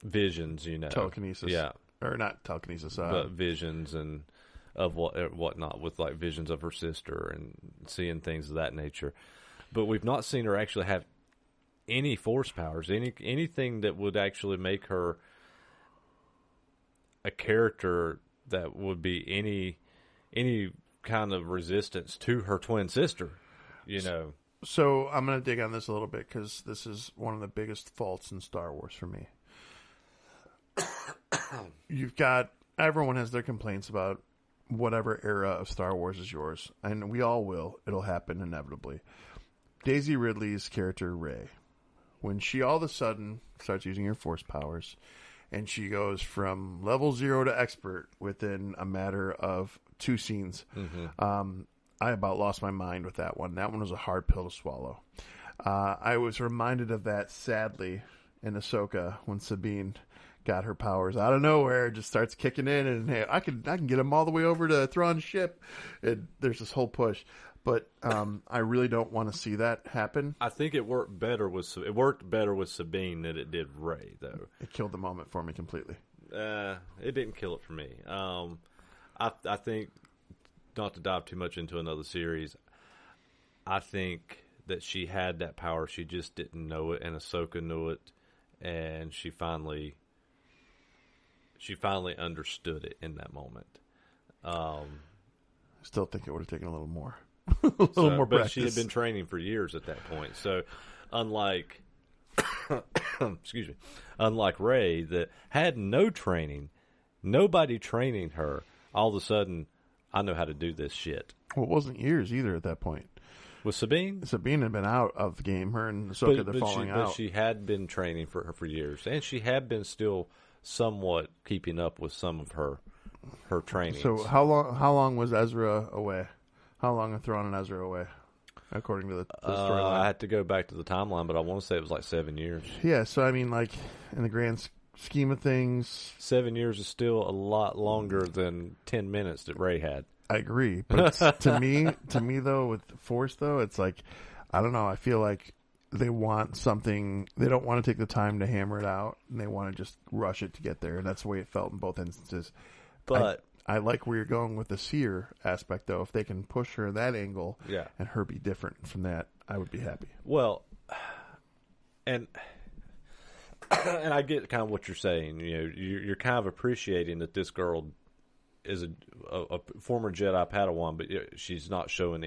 visions. Telekinesis. Yeah, or not telekinesis, but visions and of whatnot, with like visions of her sister and seeing things of that nature. But we've not seen her actually have any Force powers, anything that would actually make her a character that would be any kind of resistance to her twin sister, So I'm going to dig on this a little bit because this is one of the biggest faults in Star Wars for me. Everyone has their complaints about whatever era of Star Wars is yours, and we all will. It'll happen inevitably. Daisy Ridley's character, Rey, when she all of a sudden starts using her Force powers, and she goes from level 0 to expert within a matter of 2 scenes, I about lost my mind with that one. That one was a hard pill to swallow. I was reminded of that, sadly, in Ahsoka when Sabine got her powers out of nowhere, just starts kicking in, and hey, I can get him all the way over to Thrawn's ship. And there's this whole push, but I really don't want to see that happen. I think it worked better with Sabine than it did Rey, though. It killed the moment for me completely. It didn't kill it for me. I think, not to dive too much into another series, I think that she had that power, she just didn't know it, and Ahsoka knew it, and she finally understood it in that moment. I still think it would have taken a little more. More but practice. She had been training for years at that point. So unlike unlike Rey that had no training, nobody training her, all of a sudden, I know how to do this shit. Well, it wasn't years either at that point. With Sabine? Sabine had been out of the game. Her and Ahsoka, they're falling out. But she had been training for her for years. And she had been still somewhat keeping up with some of her training. So how long was Ezra away? How long are Thrawn and Ezra away, according to the storyline? I had to go back to the timeline, but I want to say it was like 7 years. Yeah, so I mean, like, in the grand scheme of things, 7 years is still a lot longer than 10 minutes that Rey had. I agree, but to me though, with the Force though, it's like, I don't know. I feel like they want something. They don't want to take the time to hammer it out, and they want to just rush it to get there. And that's the way it felt in both instances. But I like where you're going with the seer aspect, though. If they can push her that angle, and her be different from that, I would be happy. Well, and I get kind of what you're saying. You're kind of appreciating that this girl is a former Jedi Padawan, but she's not showing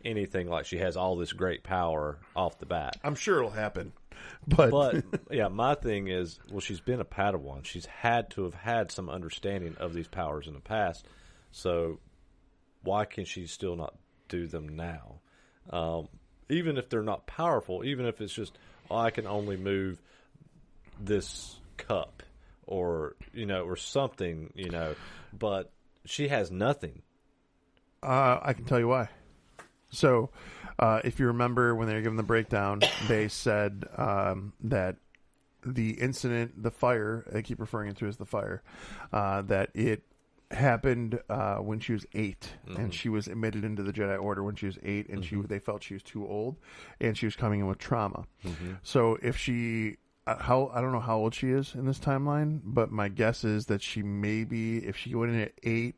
anything like she has all this great power off the bat. I'm sure it'll happen. But yeah, my thing is, well, she's been a Padawan. She's had to have had some understanding of these powers in the past. So why can she still not do them now? Even if they're not powerful, even if it's just, I can only move this cup or something, but she has nothing. I can tell you why. So, if you remember when they were giving the breakdown, they said that the incident, the fire, they keep referring to as the fire, that it happened when she was 8, and she was admitted into the Jedi Order when she was 8, and they felt she was too old, and she was coming in with trauma. So if she, I don't know how old she is in this timeline, but my guess is that she maybe, if she went in at 8,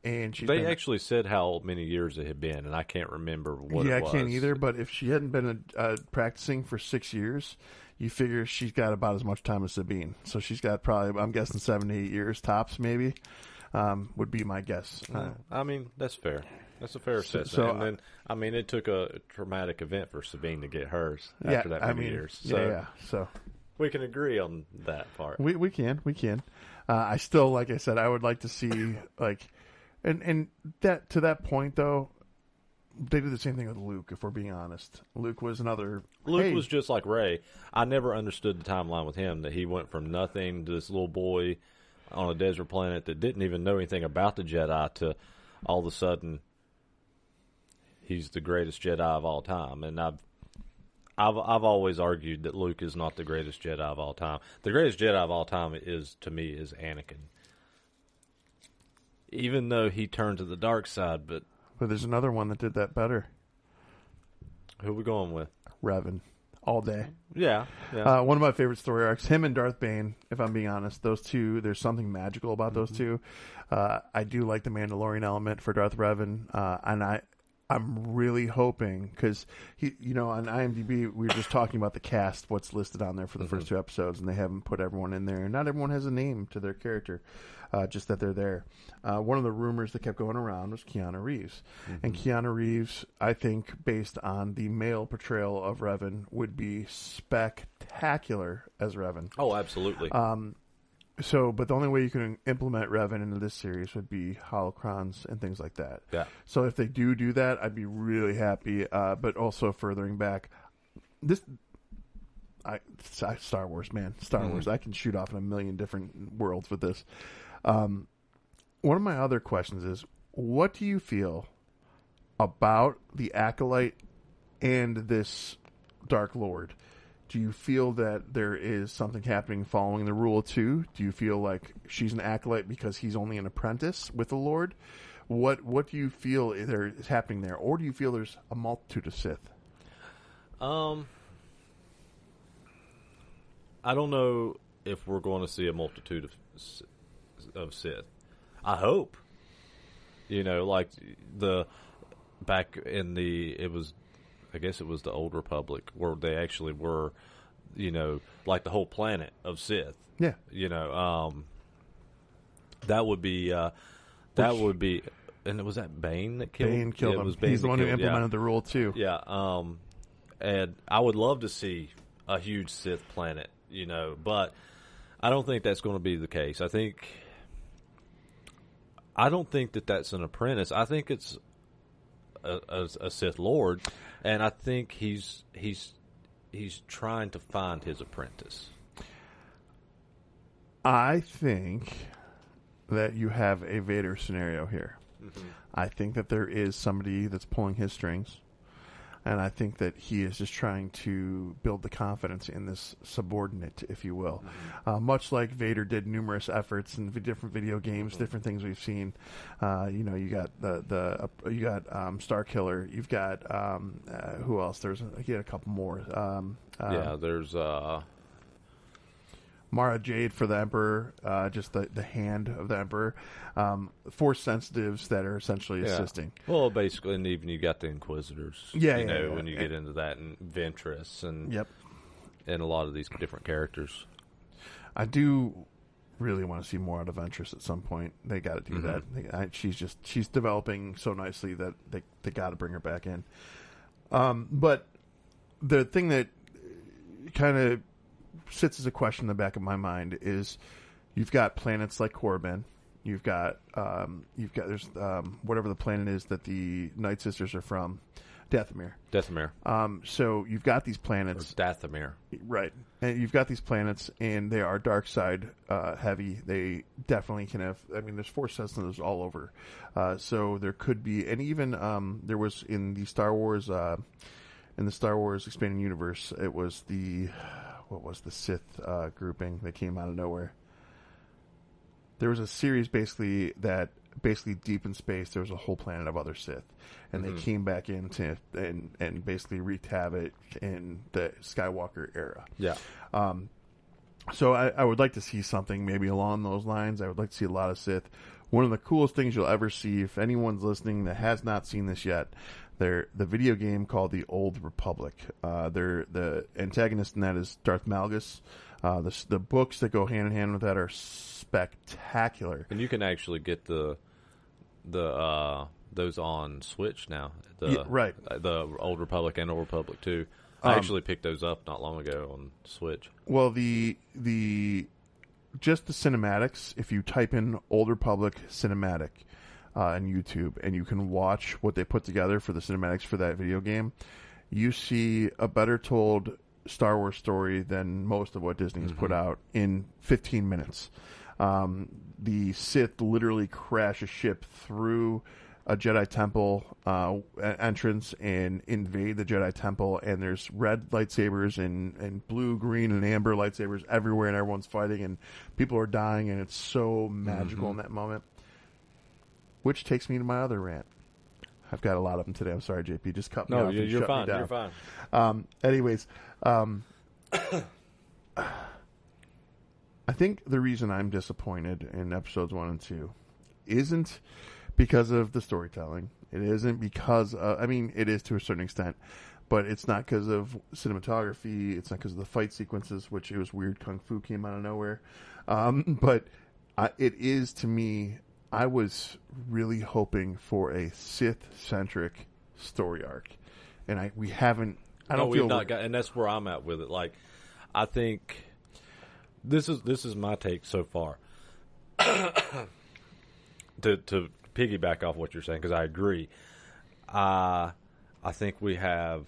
and they actually said how many years it had been, and I can't remember what it was. Yeah, I can't either, but if she hadn't been practicing for 6 years, you figure she's got about as much time as Sabine. So she's got probably, I'm guessing, 7 to 8 years tops, maybe, would be my guess. I mean, that's fair. That's a fair assessment. So, and then, I mean, it took a traumatic event for Sabine to get hers after that many years. So So we can agree on that part. we can. I still, like I said, I would like to see and that to that point though. They did the same thing with Luke, if we're being honest. Luke was was just like Rey. I never understood the timeline with him, that he went from nothing to this little boy on a desert planet that didn't even know anything about the Jedi to all of a sudden he's the greatest Jedi of all time. And I've always argued that Luke is not the greatest Jedi of all time. The greatest Jedi of all time to me is Anakin. Even though he turned to the dark side, but there's another one that did that better. Who are we going with? Revan. All day. Yeah. One of my favorite story arcs, him and Darth Bane, if I'm being honest. Those two, there's something magical about those two. I do like the Mandalorian element for Darth Revan. And I'm really hoping, because on IMDb, we were just talking about the cast, what's listed on there for the first two episodes, and they haven't put everyone in there. And not everyone has a name to their character, just that they're there. One of the rumors that kept going around was Keanu Reeves. And Keanu Reeves, I think, based on the male portrayal of Revan, would be spectacular as Revan. Oh, absolutely. But the only way you can implement Revan into this series would be holocrons and things like that. Yeah. So if they do that, I'd be really happy. But also furthering back, Star Wars, man, Star Wars. I can shoot off in a million different worlds with this. One of my other questions is, what do you feel about the Acolyte and this Dark Lord? Do you feel that there is something happening following the Rule of Two? Do you feel like she's an Acolyte because he's only an apprentice with the Lord? What do you feel is happening there? Or do you feel there's a multitude of Sith? I don't know if we're going to see a multitude of Sith. I hope. Like back in I guess it was the Old Republic, where they actually were, like the whole planet of Sith. Yeah. That would be, and it was that Bane that killed him? Bane killed him. He's the one who implemented the Rule too. Yeah. And I would love to see a huge Sith planet, but I don't think that's going to be the case. I don't think that that's an apprentice. I think it's a Sith Lord, and I think he's trying to find his apprentice. I think that you have a Vader scenario here. I think that there is somebody that's pulling his strings, and I think that he is just trying to build the confidence in this subordinate, if you will. Much like Vader did numerous efforts in different video games, different things we've seen. You got you got Starkiller. You've got who else? He had a couple more. There's Mara Jade for the Emperor, just the hand of the Emperor. Force sensitives that are essentially assisting. Well, basically, and even you got the Inquisitors. When you get into that, and Ventress, and and a lot of these different characters. I do really want to see more out of Ventress at some point. They got to do that. She's developing so nicely that they got to bring her back in. But the thing that kind of sits as a question in the back of my mind is, you've got planets like Korriban. You've got there's whatever the planet is that the Night Sisters are from, Dathomir. So you've got these planets. Or Dathomir. Right. And you've got these planets, and they are dark side heavy. They definitely can have, there's Force sensitives all over. So there could be, and even there was in the Star Wars expanding universe, it was what was the Sith grouping that came out of nowhere? There was a series basically deep in space, there was a whole planet of other Sith, and they came back into and basically wreaked havoc in the Skywalker era. Yeah. So I would like to see something maybe along those lines. I would like to see a lot of Sith. One of the coolest things you'll ever see, if anyone's listening that has not seen this yet, they're the video game called The Old Republic. The antagonist in that is Darth Malgus. The books that go hand in hand with that are spectacular. And you can actually get the those on Switch now. Right. The Old Republic and Old Republic 2. I actually picked those up not long ago on Switch. Well, just the cinematics, if you type in Old Republic cinematic on YouTube and you can watch what they put together for the cinematics for that video game, you see a better told Star Wars story than most of what Disney has put out in 15 minutes. The Sith literally crash a ship through a Jedi Temple entrance and invade the Jedi Temple, and there's red lightsabers and blue, green, and amber lightsabers everywhere, and everyone's fighting, and people are dying, and it's so magical in that moment. Which takes me to my other rant. I've got a lot of them today. I'm sorry, JP. Just cut me off. No, you're fine. You're fine. Anyways, I think the reason I'm disappointed in episodes 1 and 2 isn't because of the storytelling. It isn't because it is to a certain extent, but it's not because of cinematography. It's not because of the fight sequences, which it was weird. Kung Fu came out of nowhere. But it is, to me, I was really hoping for a Sith-centric story arc. And we haven't, I don't feel... and that's where I'm at with it. Like, I think this is my take so far. To piggyback off what you're saying, because I agree. I think we have,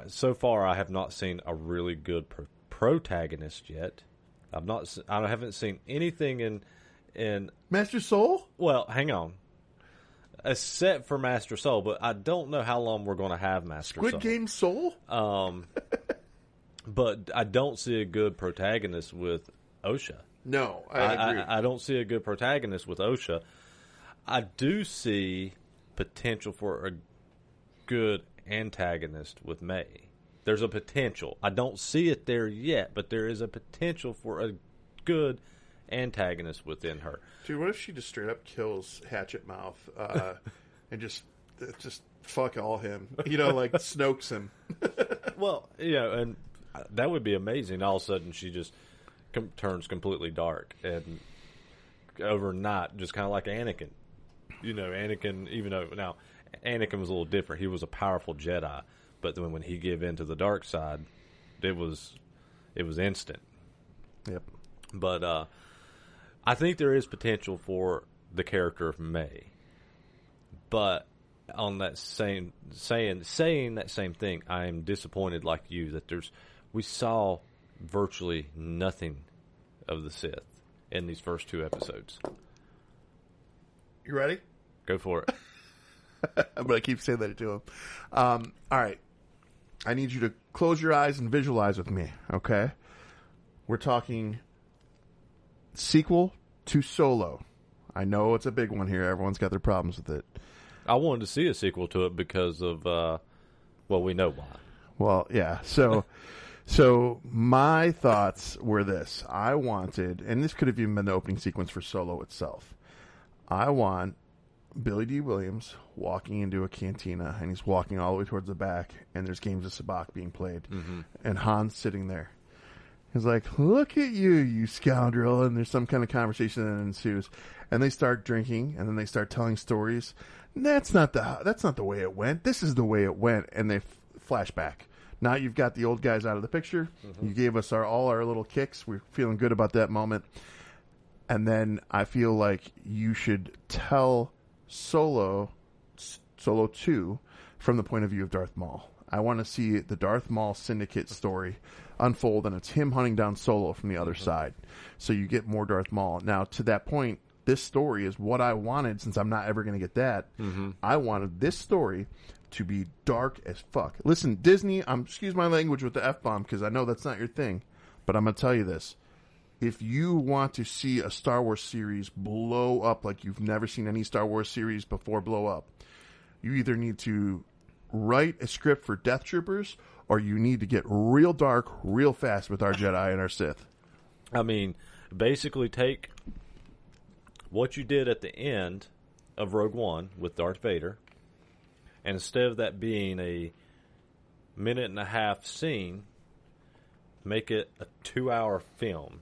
so far I have not seen a really good protagonist yet. I haven't seen anything in Master Soul? Well, hang on. Except for Master Soul, but I don't know how long we're going to have Master Soul. Squid Game Soul? But I don't see a good protagonist with Osha. No, I agree. I don't see a good protagonist with Osha. I do see potential for a good antagonist with May. There's a potential. I don't see it there yet, but there is a potential for a good antagonist within her. Dude, what if she just straight up kills Hatchet Mouth and just fuck all him? Like Snokes him. Well, and that would be amazing. All of a sudden, she just turns completely dark and overnight, just kind of like Anakin. Anakin, even though now Anakin was a little different. He was a powerful Jedi, but then when he gave in to the dark side, it was instant. Yep. But I think there is potential for the character of May. But on that saying that same thing, I am disappointed like you that we saw virtually nothing of the Sith in these first 2 episodes. You ready? Go for it. I'm going to keep saying that to him. All right. I need you to close your eyes and visualize with me, okay? We're talking sequel to Solo. I know it's a big one here. Everyone's got their problems with it. I wanted to see a sequel to it because of, we know why. Well, yeah. So my thoughts were this. I wanted, and this could have even been the opening sequence for Solo itself. I want Billy D. Williams walking into a cantina, and he's walking all the way towards the back, and there's games of Sabacc being played, and Han's sitting there. He's like, "Look at you, you scoundrel!" And there's some kind of conversation that ensues, and they start drinking, and then they start telling stories. That's not the way it went. This is the way it went, and they flash back. Now you've got the old guys out of the picture. You gave us all our little kicks. We're feeling good about that moment. And then I feel like you should tell Solo 2 from the point of view of Darth Maul. I want to see the Darth Maul Syndicate story unfold, and it's him hunting down Solo from the other side. So you get more Darth Maul. Now, to that point, this story is what I wanted, since I'm not ever going to get that. I wanted this story to be dark as fuck. Listen, Disney, excuse my language with the F-bomb, because I know that's not your thing, but I'm going to tell you this. If you want to see a Star Wars series blow up like you've never seen any Star Wars series before blow up, you either need to write a script for Death Troopers, or you need to get real dark real fast with our Jedi and our Sith. I mean, basically take what you did at the end of Rogue One with Darth Vader, and instead of that being a 1.5-minute scene, make it a 2-hour film.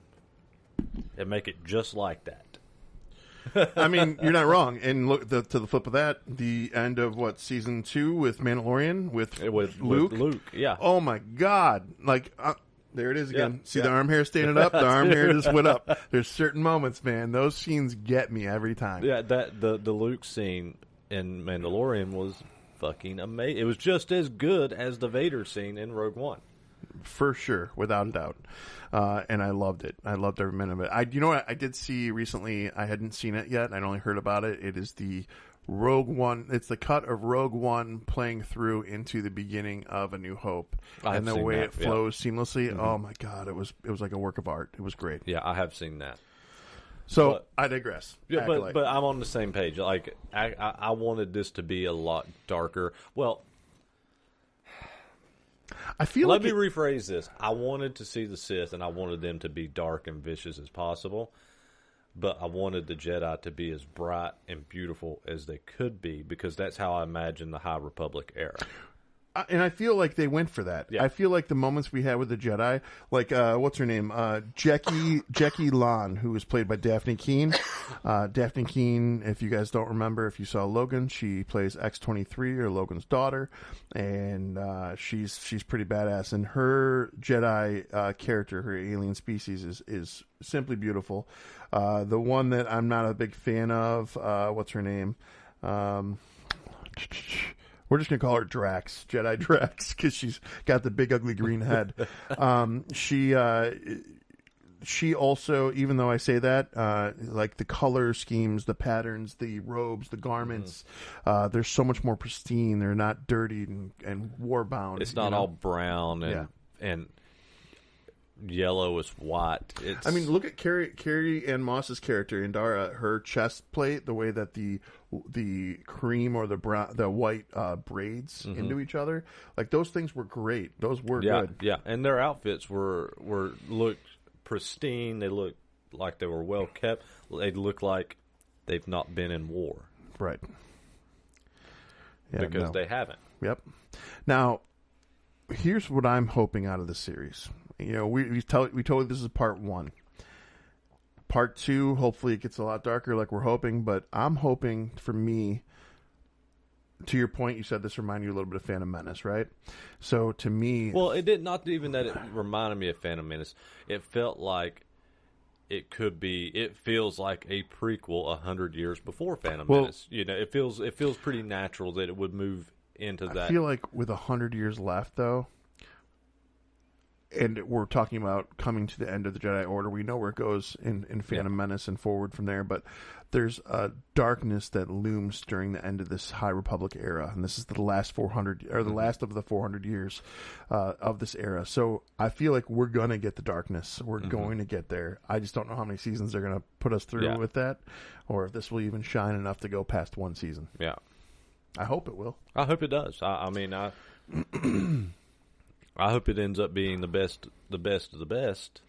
And make it just like that. I mean, you're not wrong. And look, to the flip of that, the end of season 2 with Mandalorian with Luke. With Luke, yeah. Oh my God! Like there it is again. Yeah, See the arm hair standing up. The arm hair just went up. There's certain moments, man. Those scenes get me every time. Yeah, the Luke scene in Mandalorian was fucking amazing. It was just as good as the Vader scene in Rogue One. For sure, without a doubt. And I loved it. I loved every minute of it. You know what? I did see recently. I hadn't seen it yet. I'd only heard about it. It is the Rogue One. It's the cut of Rogue One playing through into the beginning of A New Hope, and the way it flows seamlessly. Mm-hmm. Oh my God! It was like a work of art. It was great. Yeah, I have seen that. So I digress. Yeah, but I'm on the same page. Like I wanted this to be a lot darker. Well, I feel. Let me rephrase this. I wanted to see the Sith, and I wanted them to be dark and vicious as possible. But I wanted the Jedi to be as bright and beautiful as they could be, because that's how I imagine the High Republic era. And I feel like they went for that. Yeah. I feel like the moments we had with the Jedi, like what's her name, Jackie Lan, who was played by Daphne Keane. Daphne Keane, if you guys don't remember, if you saw Logan, she plays X-23 or Logan's daughter, and she's pretty badass. And her Jedi character, her alien species, is simply beautiful. The one that I'm not a big fan of, what's her name? We're just going to call her Drax, Jedi Drax, because she's got the big ugly green head. She also, even though I say that, like the color schemes, the patterns, the robes, the garments, they're so much more pristine. They're not dirty and war-bound. It's not all brown and yellow is white. I mean, look at Carrie Ann Moss's character, Indara. Her chest plate, the way that the cream or the white braids into each other, like those things were great. Those were good. Yeah, and their outfits looked pristine. They looked like they were well kept. They look like they've not been in war, right? Yeah, because they haven't. Yep. Now, here's what I'm hoping out of the series. You know, we told you this is part 1. Part 2, hopefully it gets a lot darker like we're hoping, but I'm hoping, for me, to your point, you said this reminded you a little bit of Phantom Menace, right? So to me... Well, it did not even that it reminded me of Phantom Menace. It felt like it could be... It feels like a prequel 100 years before Phantom Menace. You know, it feels pretty natural that it would move into that. I feel like with 100 years left, though... And we're talking about coming to the end of the Jedi Order. We know where it goes in Phantom Menace and forward from there. But there's a darkness that looms during the end of this High Republic era. And this is the last 400, or the last of the 400 years of this era. So I feel like we're going to get the darkness. We're going to get there. I just don't know how many seasons they're going to put us through with that. Or if this will even shine enough to go past one season. Yeah. I hope it will. I hope it does. I mean, I hope it ends up being the best of the best.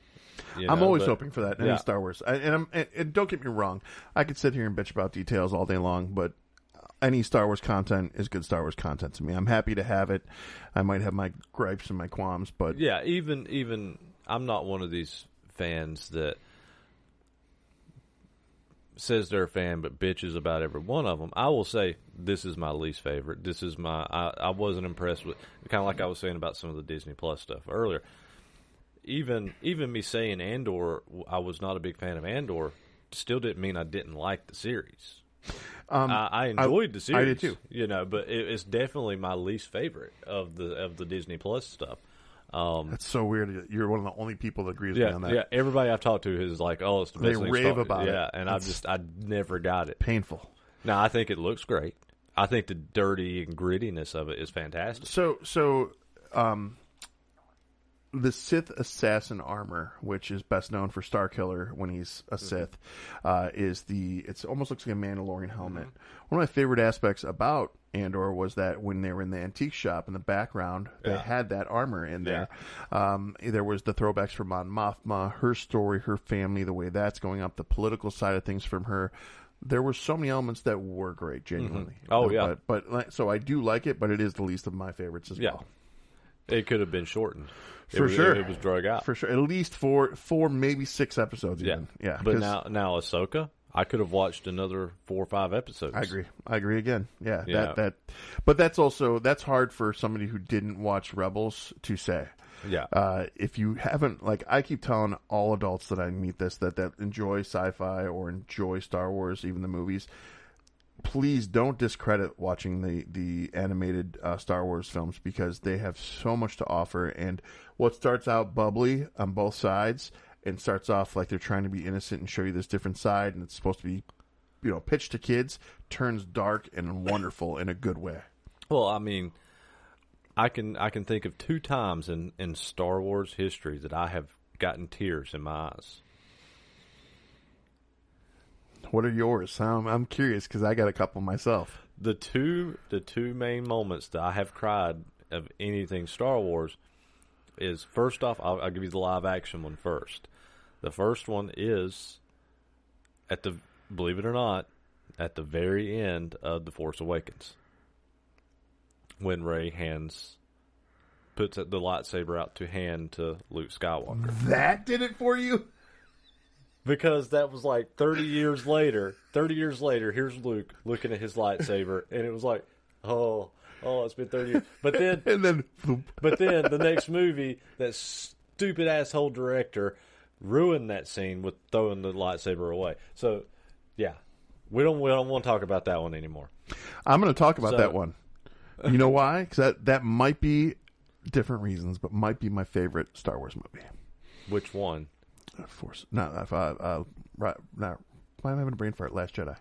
I'm always hoping for that in any Star Wars. And don't get me wrong, I could sit here and bitch about details all day long, but any Star Wars content is good Star Wars content to me. I'm happy to have it. I might have my gripes and my qualms, but yeah, even I'm not one of these fans that says they're a fan but bitches about every one of them. I will say this is my least favorite. This is I wasn't impressed with, kind of like I was saying about some of the Disney Plus stuff earlier. Even me saying Andor, I was not a big fan of Andor, still didn't mean I didn't like the series. I enjoyed the series. I did too. You know, but it's definitely my least favorite of the Disney Plus stuff. That's so weird. You're one of the only people that agrees with me on that. Yeah, everybody I've talked to is like, "Oh, it's the best." They rave about it. Yeah, and I never got it. Painful. Now I think it looks great. I think the dirty and grittiness of it is fantastic. So, the Sith assassin armor, which is best known for Starkiller when he's a Sith, it almost looks like a Mandalorian helmet. One of my favorite aspects about Andor was that when they were in the antique shop in the background, they had that armor in there. There was the throwbacks from Mon Mothma, her story, her family, the way that's going up, the political side of things from her. There were so many elements that were great, genuinely. Oh, yeah. But so I do like it, but it is the least of my favorites as well. It could have been shortened. For sure. It was drug out. For sure. At least four, maybe 6 episodes even. Yeah. But now Ahsoka, I could have watched another 4 or 5 episodes. I agree again. Yeah, Yeah. but that's hard for somebody who didn't watch Rebels to say. Yeah. If you haven't, like, I keep telling all adults that I meet this, that enjoy sci-fi or enjoy Star Wars, even the movies, please don't discredit watching the animated Star Wars films, because they have so much to offer. And what starts out bubbly on both sides and starts off like they're trying to be innocent and show you this different side, and it's supposed to be, pitched to kids, turns dark and wonderful in a good way. Well, I mean, I can think of 2 times in Star Wars history that I have gotten tears in my eyes. What are yours? I'm curious, because I got a couple myself. The two main moments that I have cried of anything Star Wars is, first off, I'll give you the live action one first. The first one is believe it or not, at the very end of The Force Awakens, when Rey puts the lightsaber out to hand to Luke Skywalker. That did it for you? Because that was like 30 years later, here's Luke looking at his lightsaber, and it was like, oh, it's been 30 years. But then, but then the next movie, that stupid asshole director ruined that scene with throwing the lightsaber away. So, yeah, we don't want to talk about that one anymore. I'm going to talk about that one. You know why? Because that might be different reasons, but might be my favorite Star Wars movie. Which one? Force. No, why am I having a brain fart? Last Jedi.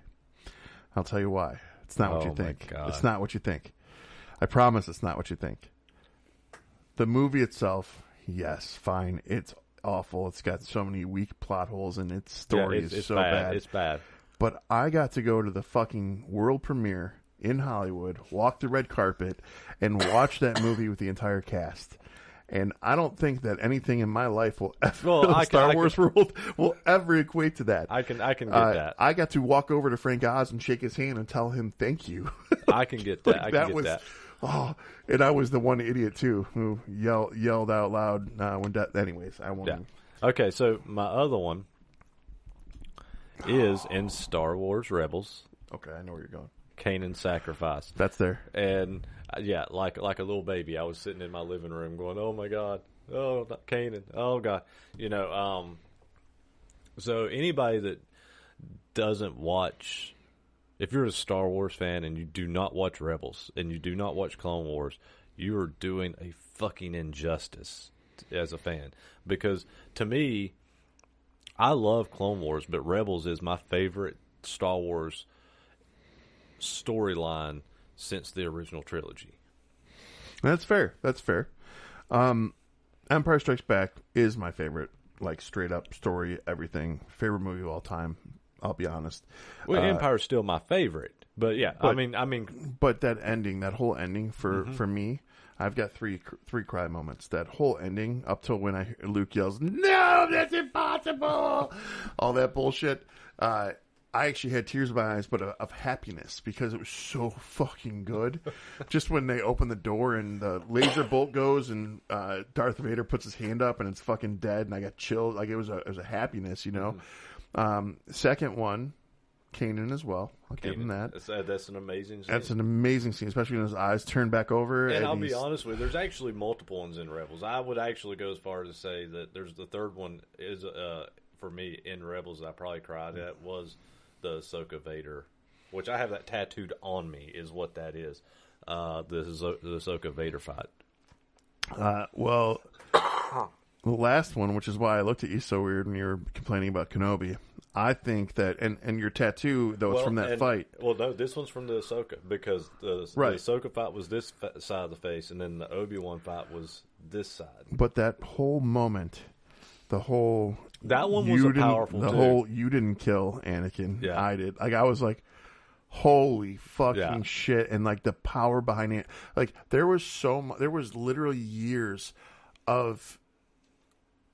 I'll tell you why. It's not what you think. It's not what you think. I promise it's not what you think. The movie itself, yes, fine. It's awful. It's got so many weak plot holes, and its story is so bad. It's bad. But I got to go to the fucking world premiere in Hollywood, walk the red carpet, and watch that movie with the entire cast. And I don't think that anything in my life will ever, Star Wars world will ever equate to that. I can get that. I got to walk over to Frank Oz and shake his hand and tell him thank you. I can get that. I can get that. Oh, and I was the one idiot too who yelled out loud when that. Anyways, I won't. Yeah. Okay, so my other one is in Star Wars Rebels. Okay, I know where you're going. Kanan's sacrifice. That's there. And yeah, like a little baby, I was sitting in my living room going, "Oh my God, oh not Kanan, oh God," So anybody that doesn't watch, if you're a Star Wars fan and you do not watch Rebels and you do not watch Clone Wars, you are doing a fucking injustice as a fan. Because to me, I love Clone Wars, but Rebels is my favorite Star Wars storyline since the original trilogy. That's fair. Empire Strikes Back is my favorite, like, straight up story, everything. Favorite movie of all time, I'll be honest. Well, Empire's still my favorite, but yeah, I mean, but that ending, that whole ending for me, I've got three cry moments. That whole ending up till when Luke yells, "No, that's impossible!" All that bullshit. I actually had tears in my eyes, but of happiness, because it was so fucking good. Just when they open the door and the laser bolt goes and Darth Vader puts his hand up and it's fucking dead, and I got chilled. Like, it was a happiness, you know. Second one, Kanan as well. I'll give him that. That's an amazing scene. That's an amazing scene, especially when his eyes turn back over. And I'll be honest with you, there's actually multiple ones in Rebels. I would actually go as far as to say that there's the third one is, for me, in Rebels that I probably cried at, was the Ahsoka Vader, which I have that tattooed on me, is what that is. The Ahsoka Vader fight. Well, the last one, which is why I looked at you so weird when you were complaining about Kenobi. I think that, and your tattoo, though, it's from that fight. Well, no, this one's from the Ahsoka, because the Ahsoka fight was this side of the face, and then the Obi-Wan fight was this side. But that whole moment, that one was powerful, too. You didn't kill Anakin. Yeah. I did. Like, I was like, holy fucking shit. And, like, the power behind it. Like, there was literally years of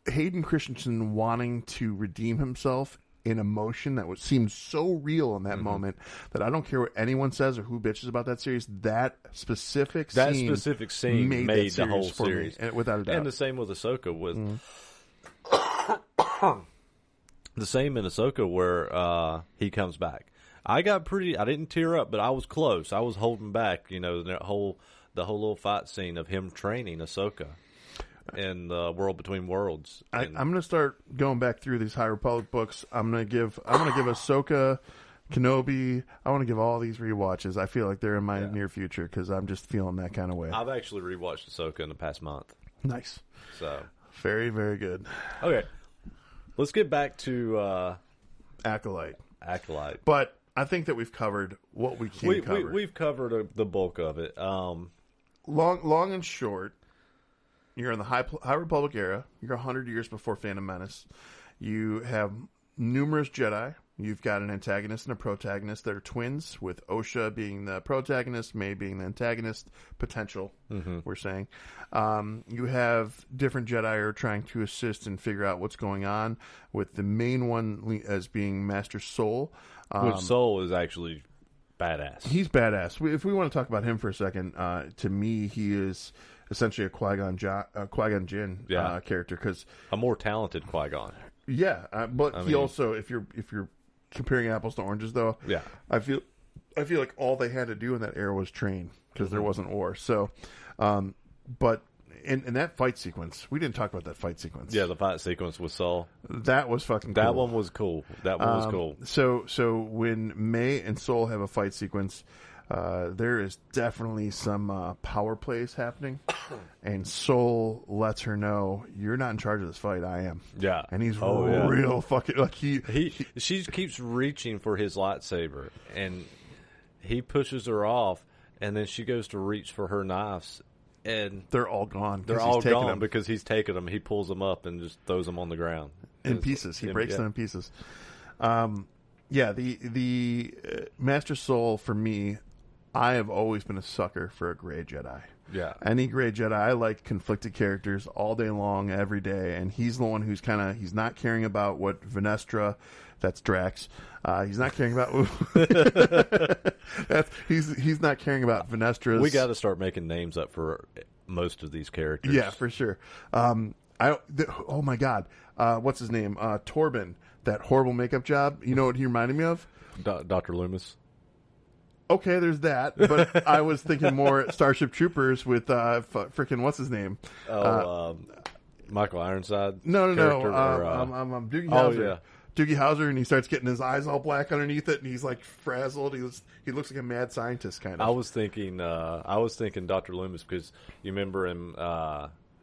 Hayden Christensen wanting to redeem himself in emotion that seemed so real in that moment that I don't care what anyone says or who bitches about that series. That specific scene made the whole series, without a doubt. And the same with Ahsoka. the same in Ahsoka where he comes back. I didn't tear up, but I was close. I was holding back, the whole little fight scene of him training Ahsoka in the World Between Worlds. I'm going to start going back through these High Republic books. I want to give Ahsoka, Kenobi. I want to give all these rewatches. I feel like they're in my near future because I'm just feeling that kind of way. I've actually rewatched Ahsoka in the past month. Nice. So very, very good. Okay, let's get back to Acolyte. But I think that we've covered what we can cover. We've covered the bulk of it. Long and short, you're in the High Republic era. You're 100 years before Phantom Menace. You have numerous Jedi. You've got an antagonist and a protagonist that are twins, with Osha being the protagonist, May being the antagonist, potential, we're saying. You have different Jedi are trying to assist and figure out what's going on, with the main one as being Master Soul. Which Soul is actually badass. He's badass. If we want to talk about him for a second, to me, he is essentially a Qui-Gon Jinn character. Cause, a more talented Qui-Gon. Yeah, but he also, if you're comparing apples to oranges, though, I feel like all they had to do in that era was train because there wasn't war. So, but in that fight sequence, we didn't talk about that fight sequence. Yeah, the fight sequence with Saul. That was fucking cool. That one was cool. That one was cool. So when May and Soul have a fight sequence, there is definitely some power plays happening, and Soul lets her know, you're not in charge of this fight, I am. Yeah. And he's real fucking, like she keeps reaching for his lightsaber, and he pushes her off, and then she goes to reach for her knives, and they're all gone. They're all gone because he's taking them. He pulls them up and just throws them on the ground. In pieces. He breaks them in pieces. The Master Soul, for me, I have always been a sucker for a gray Jedi. Yeah. Any gray Jedi. I like conflicted characters all day long, every day. And he's the one who's he's not caring about what Venestra, that's Drax. He's not caring about, he's not caring about Venestra's. We got to start making names up for most of these characters. Yeah, for sure. Oh my God. What's his name? Torben, that horrible makeup job. You know what he reminded me of? Dr. Loomis. Okay, there's that, but I was thinking more Starship Troopers with freaking what's his name? Michael Ironside. No. I'm Doogie Howser. Oh yeah, Doogie Howser, and he starts getting his eyes all black underneath it, and he's like frazzled. He looks like a mad scientist kind of. I was thinking Dr. Loomis because you remember in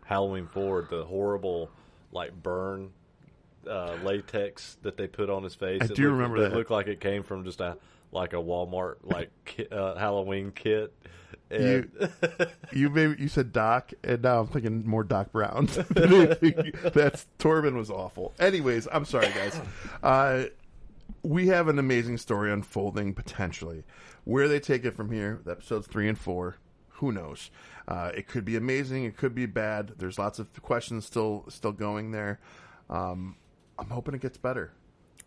Halloween 4 the horrible burn latex that they put on his face. I do remember that. It looked like it came from just a Walmart Halloween kit. And you said Doc, and now I'm thinking more Doc Brown. That's Torben was awful. Anyways, I'm sorry guys. We have an amazing story unfolding potentially. Where they take it from here, episodes 3 and 4, who knows? It could be amazing, it could be bad. There's lots of questions still going there. I'm hoping it gets better.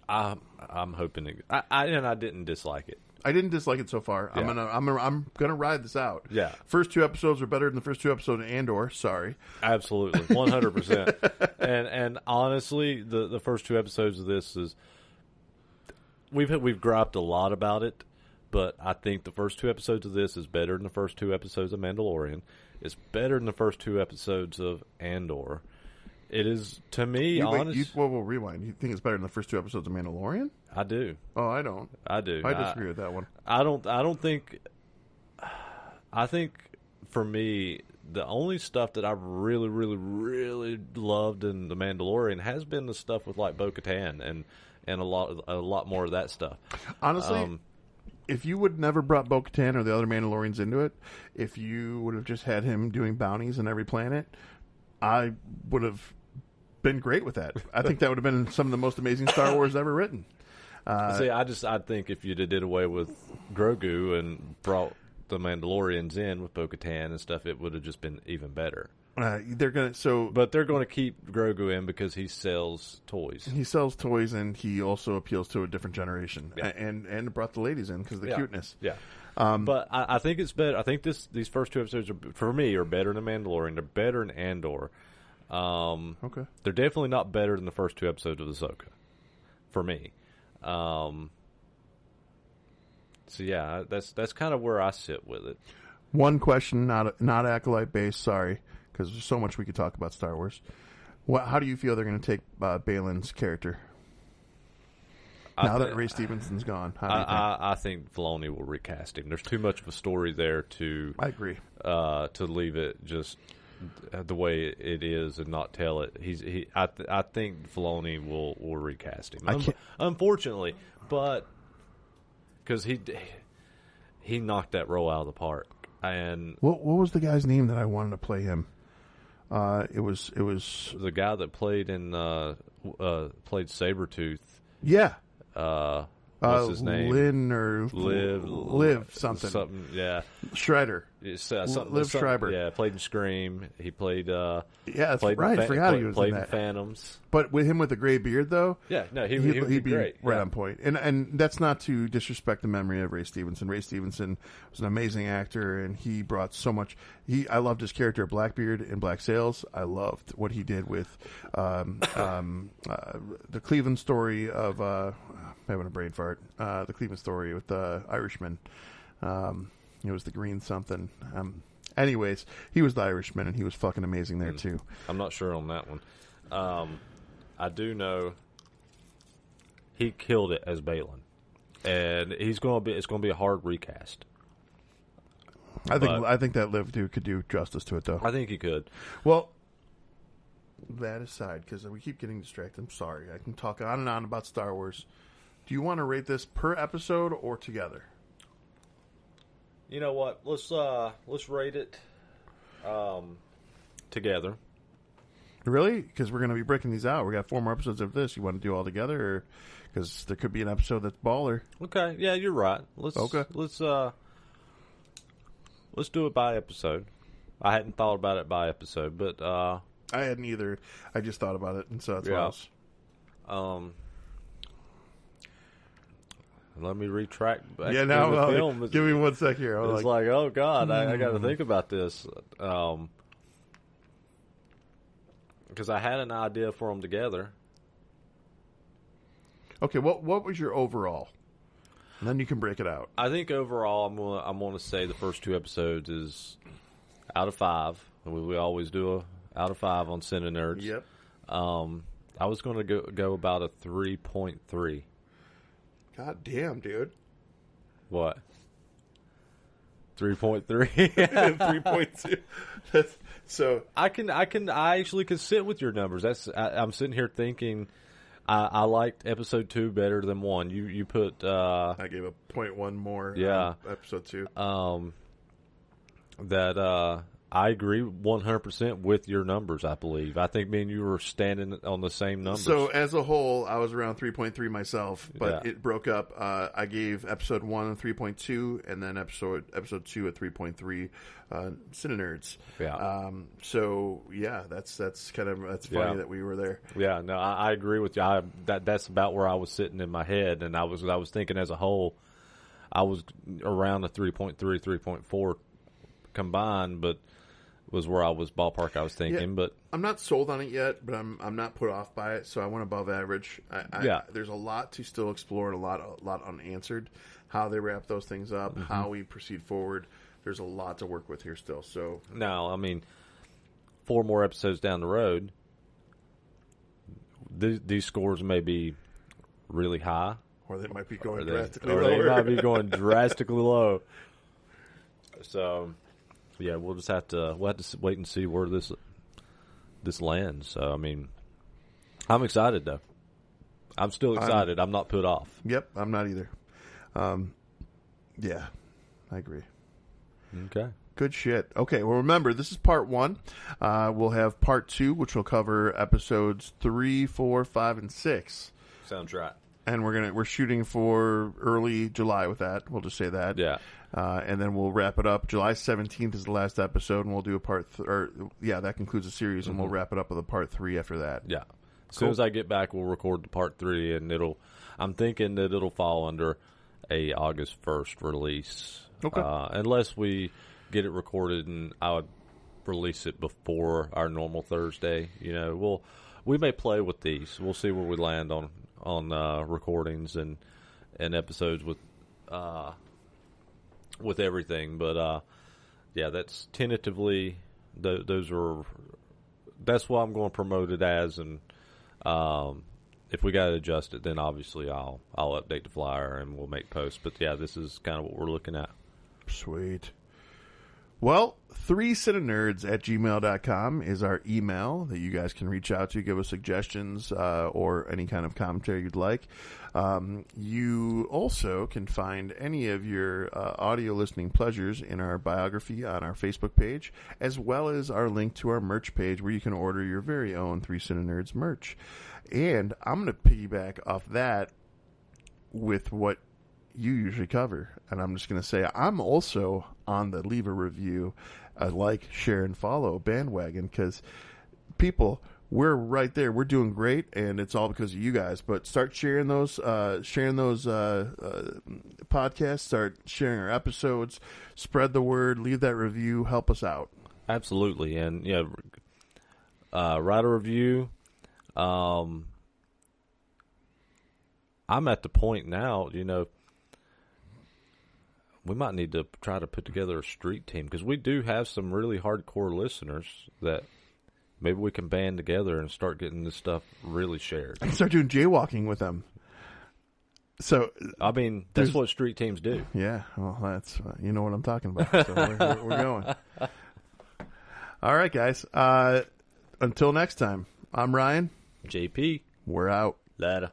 I'm hoping it. I didn't dislike it. I didn't dislike it so far. Yeah. I'm gonna ride this out. Yeah. First 2 episodes are better than the first 2 episodes of Andor. Sorry. Absolutely, 100%. And honestly, the first 2 episodes of this is we've griped a lot about it, but I think the first 2 episodes of this is better than the first 2 episodes of Mandalorian. It's better than the first 2 episodes of Andor. It is, to me, honest. We'll rewind. You think it's better than the first 2 episodes of Mandalorian? I do. Oh, I don't. I do. I disagree with that one. I don't think. I think for me, the only stuff that I've really, really, really loved in the Mandalorian has been the stuff with Bo-Katan and a lot more of that stuff. Honestly, if you would never brought Bo-Katan or the other Mandalorians into it, if you would have just had him doing bounties on every planet, I would have been great with that. I think that would have been some of the most amazing Star Wars ever written. I think if you did away with Grogu and brought the Mandalorians in with Bo-Katan and stuff, it would have just been even better. But they're going to keep Grogu in because he sells toys. He sells toys, and he also appeals to a different generation, yeah. and brought the ladies in because of the cuteness. Yeah. But I think it's better. I think these first 2 episodes for me are better than Mandalorian. They're better than Andor. Okay. They're definitely not better than the first 2 episodes of Ahsoka. for me. So yeah, that's kind of where I sit with it. One question, not Acolyte based. Sorry, because there's so much we could talk about Star Wars. How do you feel they're going to take Balin's character now that Ray Stevenson's gone? How do you think? I think Filoni will recast him. There's too much of a story there to. I agree. To leave it just the way it is and not tell it. I think Filoni will recast him. Unfortunately, but because he knocked that role out of the park. And what was the guy's name that I wanted to play him? It was the guy that played played Sabretooth. Yeah. What's his name? Lynn or Liv something. Something, yeah. Schreiber. Liv Schreiber. Yeah, played in Scream. He played. Yeah, that's right. I forgot he was played in that. Phantoms. But with him with the gray beard, though. Yeah, no, he'd be great. Right on point. And that's not to disrespect the memory of Ray Stevenson. Ray Stevenson was an amazing actor, and he brought so much. I loved his character Blackbeard in Black Sails. I loved what he did with the Cleveland story of. I'm having a brain fart. The Cleveland story with the Irishman. It was the green something. Anyways, he was the Irishman, and he was fucking amazing there too. I'm not sure on that one. I do know he killed it as Balin, and it's going to be a hard recast. I think that Liv dude could do justice to it, though. I think he could. Well, that aside, because we keep getting distracted. I'm sorry. I can talk on and on about Star Wars. Do you want to rate this per episode or together? You know what? Let's rate it together. Really? Because we're going to be breaking these out. We got 4 more episodes of this. You want to do all together, or because there could be an episode that's baller. Okay. Yeah, you're right. Let's do it by episode. I hadn't thought about it by episode, but I hadn't either. I just thought about it, and so that's what I was. Let me retract back. Yeah, now the film. Give me 1 sec here. It's like, oh god, I got to think about this because I had an idea for them together. Okay, what was your overall? And then you can break it out. I think overall, I'm gonna say the first 2 episodes is out of 5. We always do a out of 5 on CineNerds. Yep. I was going to go about a 3.3. God damn, dude. What? 3.3. 3.2. So I actually can sit with your numbers. I'm sitting here thinking I liked episode 2 better than 1. You put I gave a 0.1 more. Yeah. Episode 2. That I agree 100% with your numbers, I believe. I think me and you were standing on the same numbers. So, as a whole, I was around 3.3 myself, but it broke up. I gave episode 1 a 3.2, and then episode 2 a 3.3, CineNerds. Yeah. So, yeah, that's funny that we were there. Yeah, no, I agree with you. That's about where I was sitting in my head, and I was thinking as a whole, I was around a 3.3, 3.4 combined, but was where I was ballpark I was thinking. Yeah, but I'm not sold on it yet, but I'm not put off by it, so I went above average. There's a lot to still explore and a lot unanswered. How they wrap those things up, how we proceed forward. There's a lot to work with here still. So now, I mean, 4 more episodes down the road, these scores may be really high, or they might be going drastically lower. They might be going drastically low. So. Yeah, we'll have to wait and see where this lands. So, I mean, I'm excited though. I'm still excited. I'm not put off. Yep, I'm not either. Yeah, I agree. Okay. Good shit. Okay, well, remember, this is part 1. We'll have part 2, which will cover episodes 3, 4, 5, and 6. Sounds right. And we're shooting for early July with that. We'll just say that. Yeah. And then we'll wrap it up. July 17th is the last episode, and we'll do a part. That concludes the series, and we'll wrap it up with a part 3 after that. Yeah. As soon as I get back, we'll record the part 3, and I'm thinking that it'll fall under a August 1st release. Okay. Unless we get it recorded, and I would release it before our normal Thursday. You know, we may play with these. We'll see where we land on recordings and episodes with everything. But yeah, that's tentatively those are. That's what I'm going to promote it as, and if we got to adjust it, then obviously I'll update the flyer and we'll make posts. But yeah, this is kind of what we're looking at. Sweet. Well, 3cinenerds@gmail.com is our email that you guys can reach out to, give us suggestions or any kind of commentary you'd like. You also can find any of your audio listening pleasures in our biography on our Facebook page, as well as our link to our merch page where you can order your very own 3cinenerds merch. And I'm going to piggyback off that with what you usually cover, and I'm just going to say I'm also on the leave a review, like, share, and follow bandwagon, because people, we're right there. We're doing great, and it's all because of you guys. But start sharing those podcasts, start sharing our episodes, spread the word, leave that review, help us out. Absolutely, and yeah, write a review. I'm at the point now, we might need to try to put together a street team, because we do have some really hardcore listeners that maybe we can band together and start getting this stuff really shared. I can start doing jaywalking with them. So, I mean, that's what street teams do. Yeah, well, that's you know what I'm talking about. So we're going. All right, guys. Until next time, I'm Ryan. JP. We're out. Later.